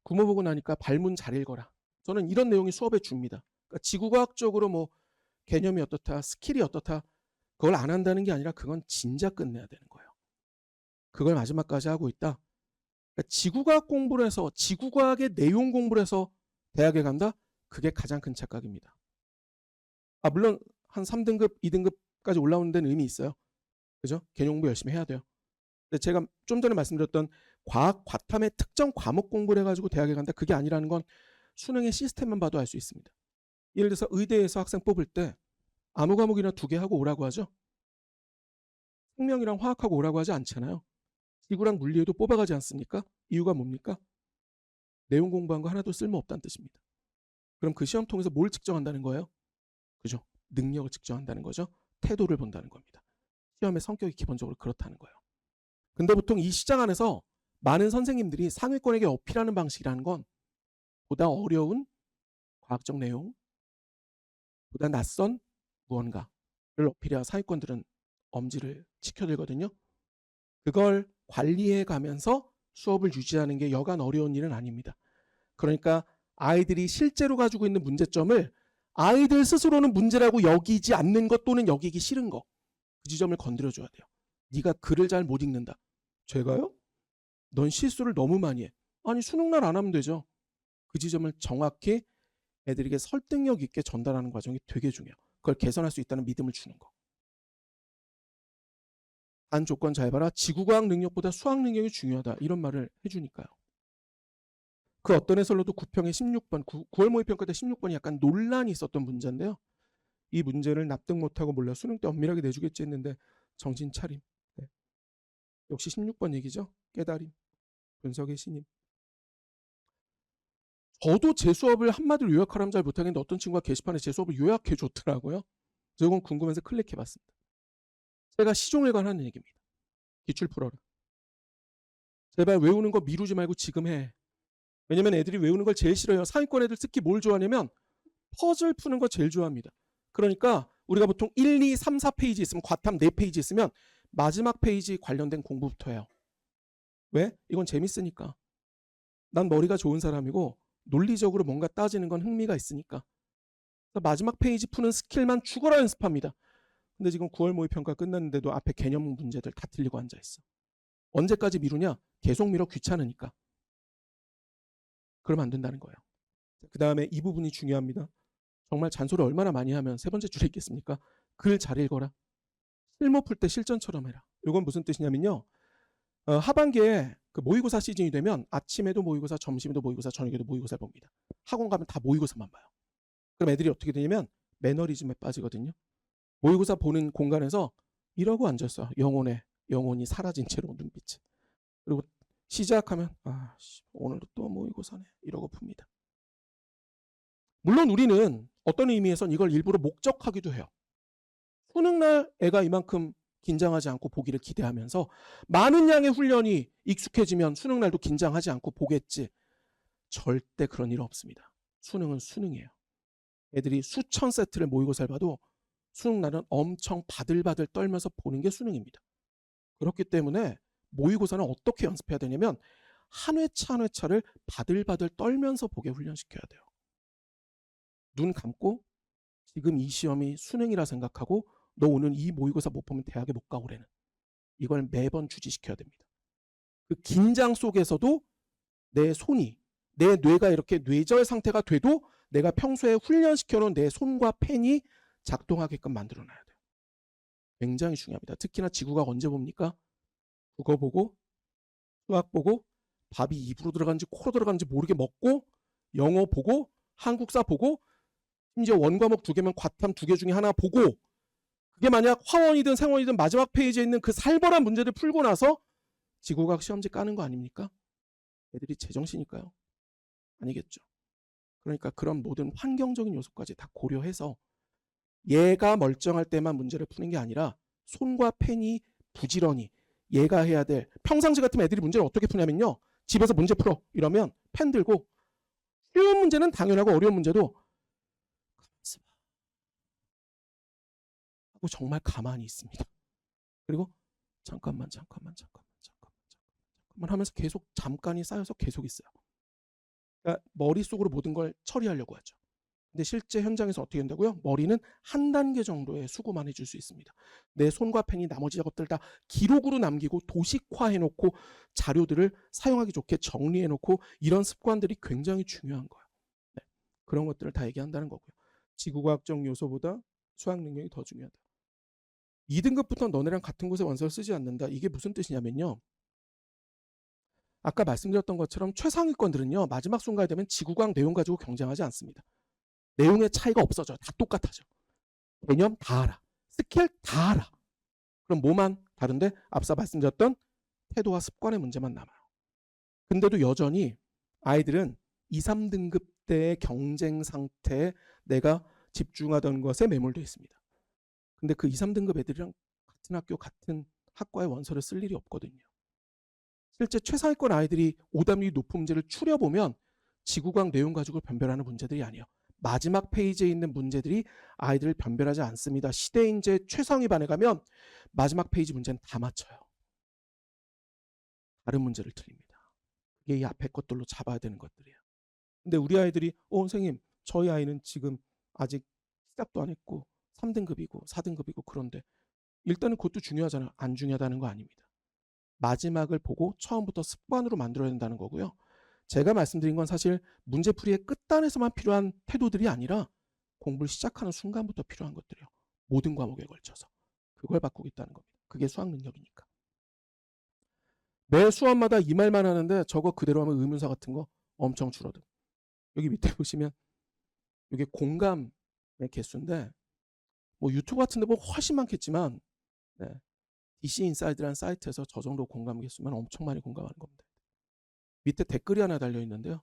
구모 보고 나니까 발문 잘 읽어라. 저는 이런 내용이 수업에 줍니다. 그러니까 지구과학적으로 뭐 개념이 어떻다, 스킬이 어떻다 그걸 안 한다는 게 아니라 그건 진작 끝내야 되는 거예요. 그걸 마지막까지 하고 있다. 그러니까 지구과학 공부를 해서 지구과학의 내용 공부를 해서 대학에 간다? 그게 가장 큰 착각입니다. 물론 한 3등급, 2등급까지 올라오는 데는 의미 있어요. 그죠? 개념 공부 열심히 해야 돼요. 근데 제가 좀 전에 말씀드렸던 과학 과탐의 특정 과목 공부를 해가지고 대학에 간다? 그게 아니라는 건 수능의 시스템만 봐도 알 수 있습니다. 예를 들어서 의대에서 학생 뽑을 때 아무 과목이나 2개 하고 오라고 하죠. 생명이랑 화학하고 오라고 하지 않잖아요. 지구랑 물리에도 뽑아가지 않습니까? 이유가 뭡니까? 내용 공부한 거 하나도 쓸모없다는 뜻입니다. 그럼 그 시험 통해서 뭘 측정한다는 거예요? 그죠? 능력을 측정한다는 거죠. 태도를 본다는 겁니다. 시험의 성격이 기본적으로 그렇다는 거예요. 근데 보통 이 시장 안에서 많은 선생님들이 상위권에게 어필하는 방식이라는 건 보다 어려운 과학적 내용, 보다 낯선 무언가를 어필해야 상위권들은 엄지를 치켜들거든요. 그걸 관리해 가면서 수업을 유지하는 게 여간 어려운 일은 아닙니다. 그러니까 아이들이 실제로 가지고 있는 문제점을 아이들 스스로는 문제라고 여기지 않는 것 또는 여기기 싫은 거, 그 지점을 건드려줘야 돼요. 네가 글을 잘 못 읽는다. 제가요? 넌 실수를 너무 많이 해. 아니 수능날 안 하면 되죠. 그 지점을 정확히 애들에게 설득력 있게 전달하는 과정이 되게 중요해요. 그걸 개선할 수 있다는 믿음을 주는 거. 단 조건 잘 봐라. 지구과학 능력보다 수학 능력이 중요하다. 이런 말을 해주니까요. 그 어떤 해설로도 9평의 16번, 9월 모의평가 때 16번이 약간 논란이 있었던 문제인데요. 이 문제를 납득 못하고 몰라 수능 때 엄밀하게 내주겠지 했는데 정신 차림. 네. 역시 16번 얘기죠. 깨달음, 분석의 신임. 저도 제 수업을 한마디로 요약하라면 잘 못하겠는데 어떤 친구가 게시판에 제 수업을 요약해 줬더라고요. 그래서 이건 궁금해서 클릭해봤습니다. 제가 시종일관 하는 얘기입니다. 기출 풀어라. 제발 외우는 거 미루지 말고 지금 해. 왜냐면 애들이 외우는 걸 제일 싫어해요. 상위권 애들 특히 뭘 좋아하냐면 퍼즐 푸는 거 제일 좋아합니다. 그러니까 우리가 보통 1, 2, 3, 4페이지 있으면 과탐 4페이지 있으면 마지막 페이지 관련된 공부부터 해요. 왜? 이건 재밌으니까. 난 머리가 좋은 사람이고 논리적으로 뭔가 따지는 건 흥미가 있으니까. 마지막 페이지 푸는 스킬만 죽어라 연습합니다. 근데 지금 9월 모의평가 끝났는데도 앞에 개념 문제들 다 틀리고 앉아있어. 언제까지 미루냐? 계속 미뤄. 귀찮으니까. 그러면 안 된다는 거예요. 그 다음에 이 부분이 중요합니다. 정말 잔소리 얼마나 많이 하면 세 번째 줄에 있겠습니까? 글 잘 읽어라. 실무 풀 때 실전처럼 해라. 이건 무슨 뜻이냐면요. 하반기에 그 모의고사 시즌이 되면 아침에도 모의고사, 점심에도 모의고사, 저녁에도 모의고사를 봅니다. 학원 가면 다 모의고사만 봐요. 그럼 애들이 어떻게 되냐면 매너리즘에 빠지거든요. 모의고사 보는 공간에서 이러고 앉았어. 영혼이 사라진 채로 눈빛이. 그리고 시작하면 오늘도 또 모의고사네. 이러고 풉니다. 물론 우리는 어떤 의미에선 이걸 일부러 목적하기도 해요. 수능날 애가 이만큼 긴장하지 않고 보기를 기대하면서 많은 양의 훈련이 익숙해지면 수능날도 긴장하지 않고 보겠지. 절대 그런 일 없습니다. 수능은 수능이에요. 애들이 수천 세트를 모의고사를 봐도 수능날은 엄청 바들바들 떨면서 보는 게 수능입니다. 그렇기 때문에 모의고사는 어떻게 연습해야 되냐면 한 회차 한 회차를 바들바들 떨면서 보게 훈련시켜야 돼요. 눈 감고 지금 이 시험이 수능이라 생각하고 너 오늘 이 모의고사 못 보면 대학에 못 가 올해는. 이걸 매번 주지시켜야 됩니다. 그 긴장 속에서도 내 손이, 내 뇌가 이렇게 뇌절 상태가 돼도 내가 평소에 훈련시켜놓은 내 손과 펜이 작동하게끔 만들어놔야 돼요. 굉장히 중요합니다. 특히나 지구과학 언제 봅니까? 국어 보고 수학 보고 밥이 입으로 들어가는지 코로 들어가는지 모르게 먹고 영어 보고 한국사 보고 심지어 원과목 2개면 과탐 2개 중에 하나 보고 그게 만약 화원이든 생원이든 마지막 페이지에 있는 그 살벌한 문제를 풀고 나서 지구과학 시험지 까는 거 아닙니까? 애들이 제정신일까요? 아니겠죠. 그러니까 그런 모든 환경적인 요소까지 다 고려해서 얘가 멀쩡할 때만 문제를 푸는 게 아니라 손과 펜이 부지런히 얘가 해야 될 평상시 같으면 애들이 문제를 어떻게 푸냐면요. 집에서 문제 풀어 이러면 펜 들고 쉬운 문제는 당연하고 어려운 문제도 하고 정말 가만히 있습니다. 그리고 잠깐만 하면서 계속 잠깐이 쌓여서 계속 있어요. 그러니까 머릿속으로 모든 걸 처리하려고 하죠. 근데 실제 현장에서 어떻게 된다고요? 머리는 한 단계 정도의 수고만 해줄 수 있습니다. 내 손과 펜이 나머지 작업들 다 기록으로 남기고 도식화해놓고 자료들을 사용하기 좋게 정리해놓고 이런 습관들이 굉장히 중요한 거예요. 네. 그런 것들을 다 얘기한다는 거고요. 지구과학적 요소보다 수학 능력이 더 중요하다. 2등급부터 너네랑 같은 곳에 원서를 쓰지 않는다. 이게 무슨 뜻이냐면요. 아까 말씀드렸던 것처럼 최상위권들은요. 마지막 순간이 되면 지구과학 내용 가지고 경쟁하지 않습니다. 내용의 차이가 없어져요. 다 똑같아져. 개념 다 알아. 스킬 다 알아. 그럼 뭐만 다른데? 앞서 말씀드렸던 태도와 습관의 문제만 남아요. 근데도 여전히 아이들은 2, 3등급 대의 경쟁 상태에 내가 집중하던 것에 매몰되어 있습니다. 근데 그 2, 3등급 애들이랑 같은 학교 같은 학과의 원서를 쓸 일이 없거든요. 실제 최상위권 아이들이 오답률이 높은 문제를 추려보면 지구과학 내용 가지고 변별하는 문제들이 아니에요. 마지막 페이지에 있는 문제들이 아이들을 변별하지 않습니다. 시대인재 최상위 반에 가면 마지막 페이지 문제는 다 맞춰요. 다른 문제를 틀립니다. 그게 이 앞에 것들로 잡아야 되는 것들이에요. 근데 우리 아이들이 선생님 저희 아이는 지금 아직 시작도 안 했고 3등급이고 4등급이고 그런데 일단은 그것도 중요하잖아요. 안 중요하다는 거 아닙니다. 마지막을 보고 처음부터 습관으로 만들어야 된다는 거고요. 제가 말씀드린 건 사실 문제풀이의 끝단에서만 필요한 태도들이 아니라 공부를 시작하는 순간부터 필요한 것들이에요. 모든 과목에 걸쳐서. 그걸 바꾸겠다는 겁니다. 그게 수학 능력이니까. 매 수업마다 이 말만 하는데 저거 그대로 하면 의문사 같은 거 엄청 줄어든. 여기 밑에 보시면 이게 공감의 개수인데 뭐 유튜브 같은 데 보면 훨씬 많겠지만 네. DC 인사이드라는 사이트에서 저 정도 공감 개수면 엄청 많이 공감하는 겁니다. 밑에 댓글이 하나 달려 있는데요.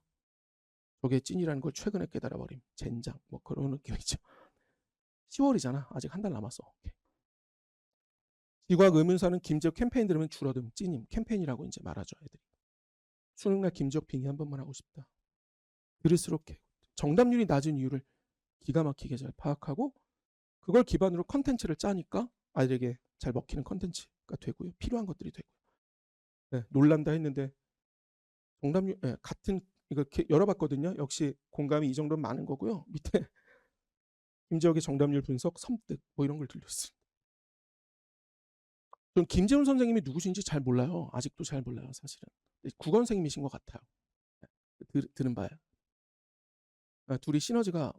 저게 찐이라는 걸 최근에 깨달아버림. 젠장 뭐 그런 느낌이죠. 10월이잖아. 아직 한 달 남았어. 지구학 의문사는 김지혁 캠페인 들으면 줄어듦. 찐임. 캠페인이라고 이제 말하죠. 애들이. 수능날 김지혁 빙의 한 번만 하고 싶다. 들을수록 정답률이 낮은 이유를 기가 막히게 잘 파악하고 그걸 기반으로 컨텐츠를 짜니까 아이들에게 잘 먹히는 컨텐츠가 되고요. 필요한 것들이 되고요. 네, 놀란다 했는데 정답률 같은 이거 열어봤거든요. 역시 공감이 이 정도면 많은 거고요. 밑에 김지혁의 정답률 분석 섬뜩 뭐 이런 걸 들렸습니다. 전 김재훈 선생님이 누구신지 잘 몰라요. 아직도 잘 몰라요. 사실은. 국어 선생님이신 것 같아요. 들은 바에. 둘이 시너지가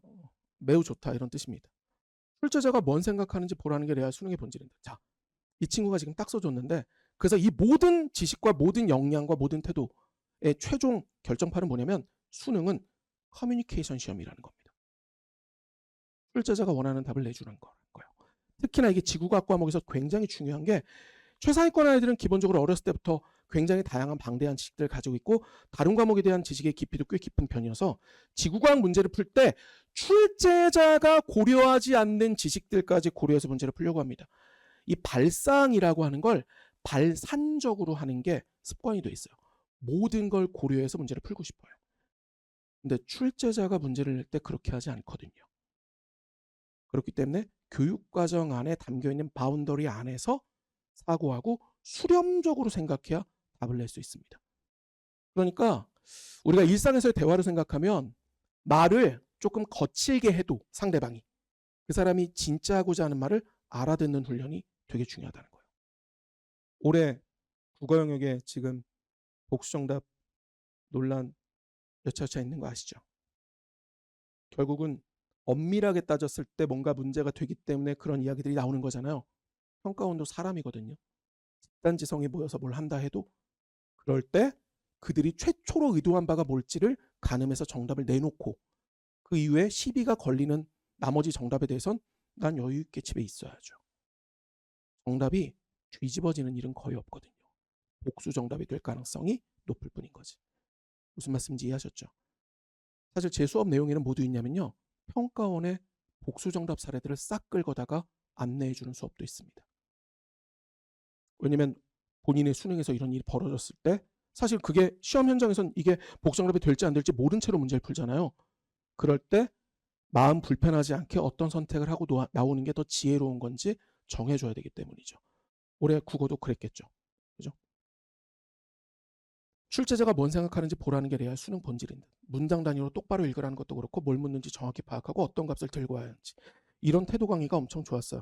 매우 좋다 이런 뜻입니다. 출제자가 뭔 생각하는지 보라는 게 레알 수능의 본질인데. 자, 이 친구가 지금 딱 써줬는데 그래서 이 모든 지식과 모든 역량과 모든 태도의 최종 결정판은 뭐냐면 수능은 커뮤니케이션 시험이라는 겁니다. 출제자가 원하는 답을 내주는 거예요. 특히나 이게 지구과학 과목에서 굉장히 중요한 게 최상위권 아이들은 기본적으로 어렸을 때부터 굉장히 다양한 방대한 지식들을 가지고 있고 다른 과목에 대한 지식의 깊이도 꽤 깊은 편이어서 지구과학 문제를 풀 때 출제자가 고려하지 않는 지식들까지 고려해서 문제를 풀려고 합니다. 이 발상이라고 하는 걸 발산적으로 하는 게 습관이 돼 있어요. 모든 걸 고려해서 문제를 풀고 싶어요. 근데 출제자가 문제를 낼 때 그렇게 하지 않거든요. 그렇기 때문에 교육과정 안에 담겨있는 바운더리 안에서 사고하고 수렴적으로 생각해야 답을 낼 수 있습니다. 그러니까 우리가 일상에서의 대화를 생각하면 말을 조금 거칠게 해도 상대방이 그 사람이 진짜 하고자 하는 말을 알아듣는 훈련이 되게 중요하다는 거예요. 올해 국어 영역에 지금 복수정답 논란 여차저차 있는 거 아시죠? 결국은 엄밀하게 따졌을 때 뭔가 문제가 되기 때문에 그런 이야기들이 나오는 거잖아요. 평가원도 사람이거든요. 집단지성이 모여서 뭘 한다 해도 그럴 때 그들이 최초로 의도한 바가 뭘지를 가늠해서 정답을 내놓고 그 이후에 시비가 걸리는 나머지 정답에 대해선 난 여유 있게 집에 있어야죠. 정답이 뒤집어지는 일은 거의 없거든요. 복수 정답이 될 가능성이 높을 뿐인 거지. 무슨 말씀인지 이해하셨죠? 사실 제 수업 내용에는 모두 있냐면요. 평가원의 복수 정답 사례들을 싹 긁어다가 안내해 주는 수업도 있습니다. 왜냐면 본인의 수능에서 이런 일이 벌어졌을 때 사실 그게 시험 현장에선 이게 복수 정답이 될지 안 될지 모른 채로 문제를 풀잖아요. 그럴 때 마음 불편하지 않게 어떤 선택을 하고 나오는 게 더 지혜로운 건지 정해줘야 되기 때문이죠. 올해 국어도 그랬겠죠. 그죠? 출제자가 뭔 생각하는지 보라는 게 레알 수능 본질인데 문장 단위로 똑바로 읽으라는 것도 그렇고 뭘 묻는지 정확히 파악하고 어떤 값을 들고 와야 하는지 이런 태도 강의가 엄청 좋았어요.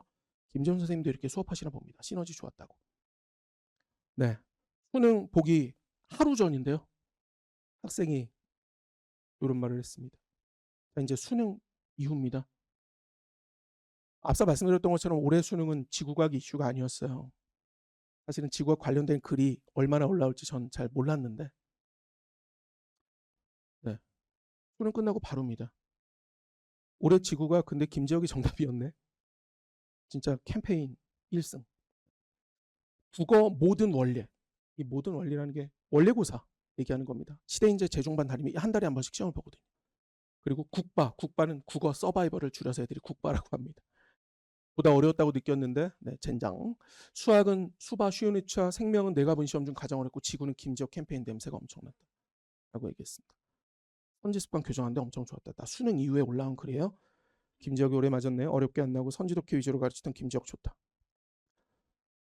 김재훈 선생님도 이렇게 수업하시나 봅니다. 시너지 좋았다고. 네, 수능 보기 하루 전인데요. 학생이 이런 말을 했습니다. 이제 수능 이후입니다. 앞서 말씀드렸던 것처럼 올해 수능은 지구과학 이슈가 아니었어요. 사실은 지구와 관련된 글이 얼마나 올라올지 전 잘 몰랐는데 네, 수능 끝나고 바로입니다. 올해 지구가 근데 김지혁이 정답이었네. 진짜 캠페인 1승. 국어 모든 원리. 이 모든 원리라는 게 원래고사. 얘기하는 겁니다. 시대인재 재중반 담임이 한 달에 한 번씩 시험을 보거든요. 그리고 국바는 국어 서바이벌을 줄여서 애들이 국바라고 합니다. 보다 어려웠다고 느꼈는데 젠장. 수학은 수바, 쉬우니차, 생명은 내가 본 시험 중 가장 어렵고 지구는 김지혁 캠페인 냄새가 엄청났다 라고 얘기했습니다. 선지습관 교정하는데 엄청 좋았다. 나 수능 이후에 올라온 글이에요. 김지혁이 오래 맞았네요. 어렵게 안 나고 선지독해 위주로 가르치던 김지혁 좋다.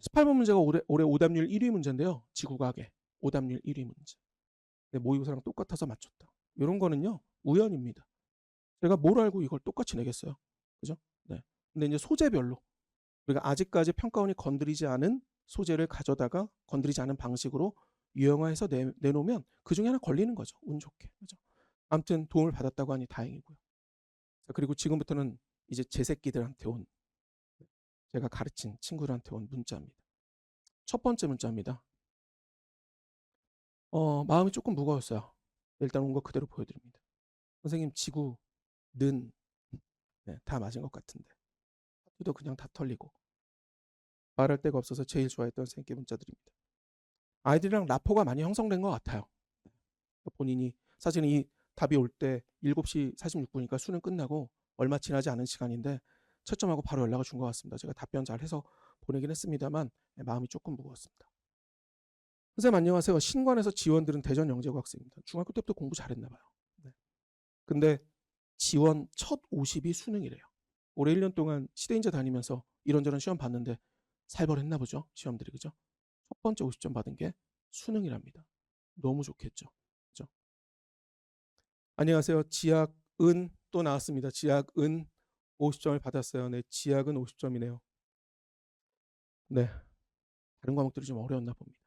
18번 문제가 올해 오답률 1위 문제인데요. 지구과학의 오답률 1위 문제. 모의고사랑 똑같아서 맞췄다. 이런 거는요. 우연입니다. 제가 뭘 알고 이걸 똑같이 내겠어요. 그죠? 네. 근데 이제 소재별로 우리가 아직까지 평가원이 건드리지 않은 소재를 가져다가 건드리지 않은 방식으로 유형화해서 내놓으면 그 중에 하나 걸리는 거죠. 운 좋게. 그죠? 아무튼 도움을 받았다고 하니 다행이고요. 자, 그리고 지금부터는 이제 제 새끼들한테 온 제가 가르친 친구들한테 온 문자입니다. 첫 번째 문자입니다. 마음이 조금 무거웠어요. 일단 온 거 그대로 보여드립니다. 선생님 지구는 다 맞은 것 같은데 하트도 그냥 다 털리고 말할 데가 없어서 제일 좋아했던 선생님께 문자드립니다. 아이들이랑 라포가 많이 형성된 것 같아요. 본인이 사실은 이 답이 올 때 7시 46분이니까 수능 끝나고 얼마 지나지 않은 시간인데 채점하고 바로 연락을 준 것 같습니다. 제가 답변 잘 해서 보내긴 했습니다만 마음이 조금 무거웠습니다. 선생님 안녕하세요. 신관에서 지원 들은 대전 영재고 학생입니다. 중학교 때부터 공부 잘했나 봐요. 근데 지원 첫 50이 수능이래요. 올해 1년 동안 시대인재 다니면서 이런저런 시험 봤는데 살벌했나 보죠. 시험들이. 그죠? 첫 번째 50점 받은 게 수능이랍니다. 너무 좋겠죠. 그죠? 안녕하세요. 지학은 또 나왔습니다. 지학은 50점을 받았어요. 네, 지학은 50점이네요. 네, 다른 과목들이 좀 어려웠나 봅니다.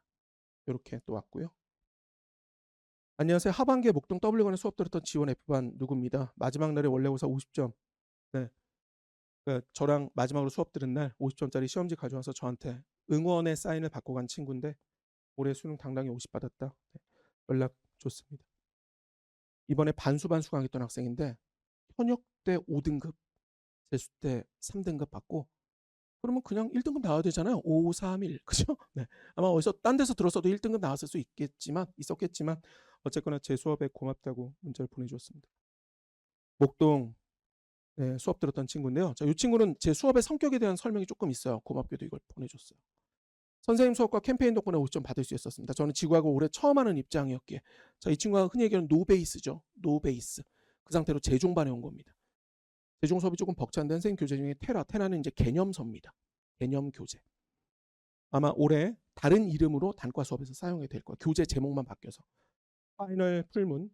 이렇게 또 왔고요. 안녕하세요. 하반기에 목동 W관에 수업 들었던 지원 F반 누구입니다. 마지막 날에 원래고사 50점. 네, 그러니까 저랑 마지막으로 수업 들은 날 50점짜리 시험지 가져와서 저한테 응원의 사인을 받고 간 친구인데 올해 수능 당당히 50 받았다. 네, 연락 좋습니다. 이번에 반수반수 강했던 학생인데 현역 때 5등급, 재수 때 3등급 받고 그러면 그냥 1등급 나와야 되잖아요. 5, 3, 1. 그죠? 네. 아마 어디서 딴 데서 들었어도 1등급 나왔을 수 있었겠지만 어쨌거나 제 수업에 고맙다고 문자를 보내주었습니다. 목동 수업 들었던 친구인데요. 자, 이 친구는 제 수업의 성격에 대한 설명이 조금 있어요. 고맙게도 이걸 보내줬어요. 선생님 수업과 캠페인 덕분에 50점 받을 수 있었습니다. 저는 지구하고 올해 처음 하는 입장이었기에 자, 이 친구가 흔히 얘기하는 노베이스죠. 노베이스. 그 상태로 재종반에 온 겁니다. 재종 수업이 조금 벅찬데 선생님 교재 중에 테라는 이제 개념서입니다. 개념 교재. 아마 올해 다른 이름으로 단과 수업에서 사용이 될 거예요. 교재 제목만 바뀌어서. 파이널 풀문,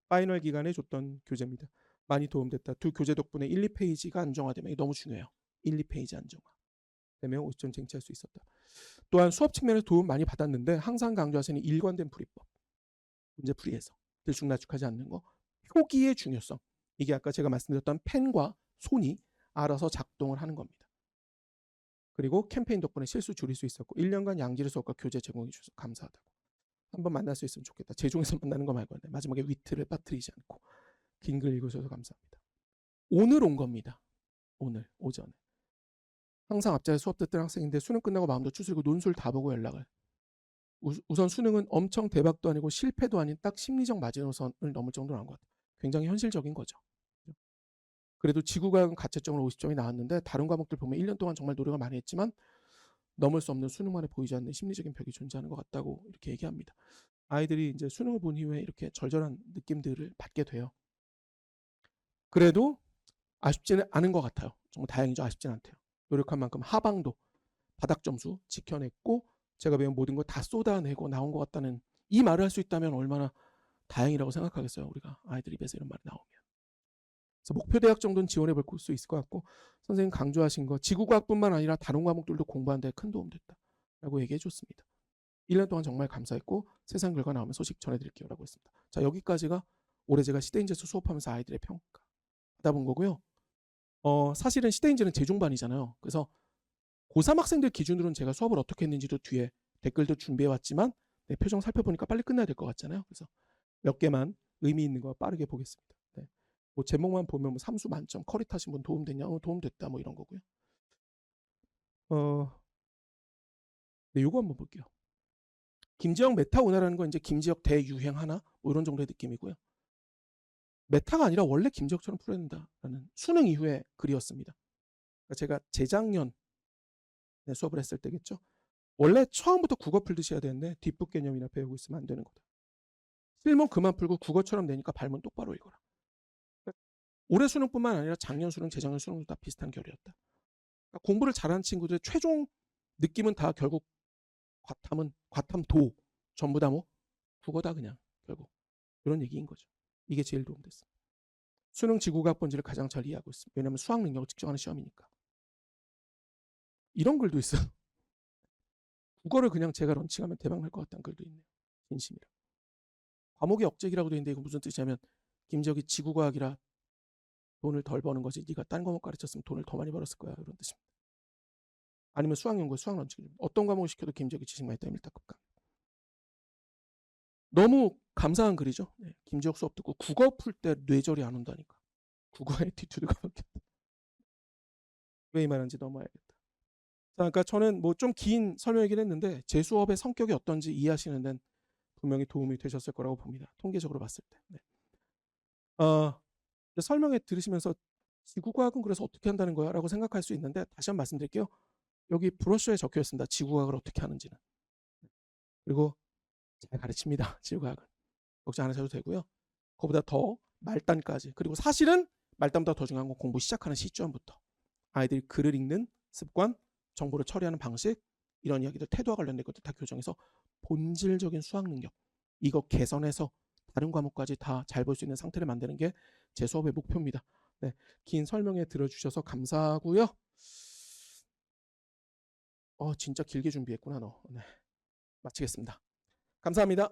파이널 기간에 줬던 교재입니다. 많이 도움됐다. 두 교재 덕분에 1, 2페이지가 안정화되면 너무 중요해요. 1, 2페이지 안정화. 되면 50점 쟁취할 수 있었다. 또한 수업 측면에서 도움 많이 받았는데 항상 강조하시는 일관된 풀이법. 문제 풀이에서 들쑥날쑥하지 않는 거. 표기의 중요성. 이게 아까 제가 말씀드렸던 펜과 손이 알아서 작동을 하는 겁니다. 그리고 캠페인 덕분에 실수 줄일 수 있었고 1년간 양질의 수업과 교재 제공해 주셔서 감사하다고. 한번 만날 수 있으면 좋겠다. 재종에서 만나는 거 말고 마지막에 위트를 빠뜨리지 않고 긴 글 읽으셔서 감사합니다. 오늘 온 겁니다. 오늘 오전에. 항상 앞자리 수업 듣던 학생인데 수능 끝나고 마음도 추스리고 논술 다 보고 연락을. 우선 수능은 엄청 대박도 아니고 실패도 아닌 딱 심리적 마지노선을 넘을 정도로 나온 것 같아요. 굉장히 현실적인 거죠. 그래도 지구과학은 가채점으로 50점이 나왔는데 다른 과목들 보면 1년 동안 정말 노력을 많이 했지만 넘을 수 없는 수능만에 보이지 않는 심리적인 벽이 존재하는 것 같다고 이렇게 얘기합니다. 아이들이 이제 수능을 본 이후에 이렇게 절절한 느낌들을 받게 돼요. 그래도 아쉽지는 않은 것 같아요. 정말 다행이죠. 아쉽지는 않대요. 노력한 만큼 하방도 바닥 점수 지켜냈고 제가 배운 모든 걸 다 쏟아내고 나온 것 같다는 이 말을 할 수 있다면 얼마나 다행이라고 생각하겠어요. 우리가 아이들 입에서 이런 말이 나오면. 그래서 목표 대학 정도는 지원해 볼 수 있을 것 같고 선생님 강조하신 거 지구과학뿐만 아니라 다른 과목들도 공부하는 데 큰 도움 됐다 라고 얘기해 줬습니다. 1년 동안 정말 감사했고 세상 결과 나오면 소식 전해드릴게요 라고 했습니다. 자, 여기까지가 올해 제가 시대인재수 수업하면서 아이들의 평가 받아본 거고요. 사실은 시대인재는 재종반이잖아요. 그래서 고3 학생들 기준으로는 제가 수업을 어떻게 했는지도 뒤에 댓글도 준비해왔지만 네, 표정 살펴보니까 빨리 끝나야 될 것 같잖아요. 그래서 몇 개만 의미 있는 거 빠르게 보겠습니다. 네. 뭐 제목만 보면 뭐 삼수 만점, 커리 타신 분 도움됐냐? 도움됐다 뭐 이런 거고요. 네, 요거 한번 볼게요. 김지영 메타 운하라는 건 이제 김지혁 대유행하나 뭐 이런 정도의 느낌이고요. 메타가 아니라 원래 김지혁처럼 풀어야 된다라는 수능 이후의 글이었습니다. 그러니까 제가 재작년 수업을 했을 때겠죠. 원래 처음부터 국어 풀듯이 해야 되는데 뒷북 개념이나 배우고 있으면 안 되는 거다. 실문 그만 풀고 국어처럼 내니까 발문 똑바로 읽어라. 그러니까 올해 수능뿐만 아니라 작년 수능, 재작년 수능도 다 비슷한 결이었다. 그러니까 공부를 잘하는 친구들의 최종 느낌은 다 결국 과탐도 전부 다 뭐 국어다 그냥 결국 이런 얘기인 거죠. 이게 제일 도움됐어. 수능 지구과학 본질을 가장 잘 이해하고 있습니다. 왜냐하면 수학 능력을 측정하는 시험이니까. 이런 글도 있어요. 국어를 그냥 제가 런칭하면 대박 날 것 같다는 글도 있네요. 진심이라. 과목이 억제기라고 되어 있는데 이거 무슨 뜻이냐면 김지혁이 지구과학이라 돈을 덜 버는 거지 네가 딴 과목 가르쳤으면 돈을 더 많이 벌었을 거야 이런 뜻입니다. 아니면 수학 연구에 수학 런칭 어떤 과목을 시켜도 김지혁이 지식 많이 따면 1등급 강. 너무 감사한 글이죠. 네, 김지혁 수업 듣고 국어 풀 때 뇌절이 안 온다니까. 국어 애티튜드가 바뀌었다. 왜 이 말인지 넘어야겠다. 자, 그러니까 저는 뭐 좀 긴 설명이긴 했는데 제 수업의 성격이 어떤지 이해하시는 데는 분명히 도움이 되셨을 거라고 봅니다. 통계적으로 봤을 때. 네. 설명회 들으시면서 지구과학은 그래서 어떻게 한다는 거야? 라고 생각할 수 있는데 다시 한번 말씀드릴게요. 여기 브로셔에 적혀 있습니다. 지구과학을 어떻게 하는지는. 그리고 잘 가르칩니다. 지구과학은. 걱정 안 하셔도 되고요. 그거보다 더 말단까지. 그리고 사실은 말단보다 더 중요한 건 공부 시작하는 시점부터. 아이들이 글을 읽는 습관, 정보를 처리하는 방식, 이런 이야기들, 태도와 관련된 것들 다 교정해서 본질적인 수학 능력, 이거 개선해서 다른 과목까지 다 잘 볼 수 있는 상태를 만드는 게 제 수업의 목표입니다. 네, 긴 설명회 들어주셔서 감사하고요. 진짜 길게 준비했구나 너. 네, 마치겠습니다. 감사합니다.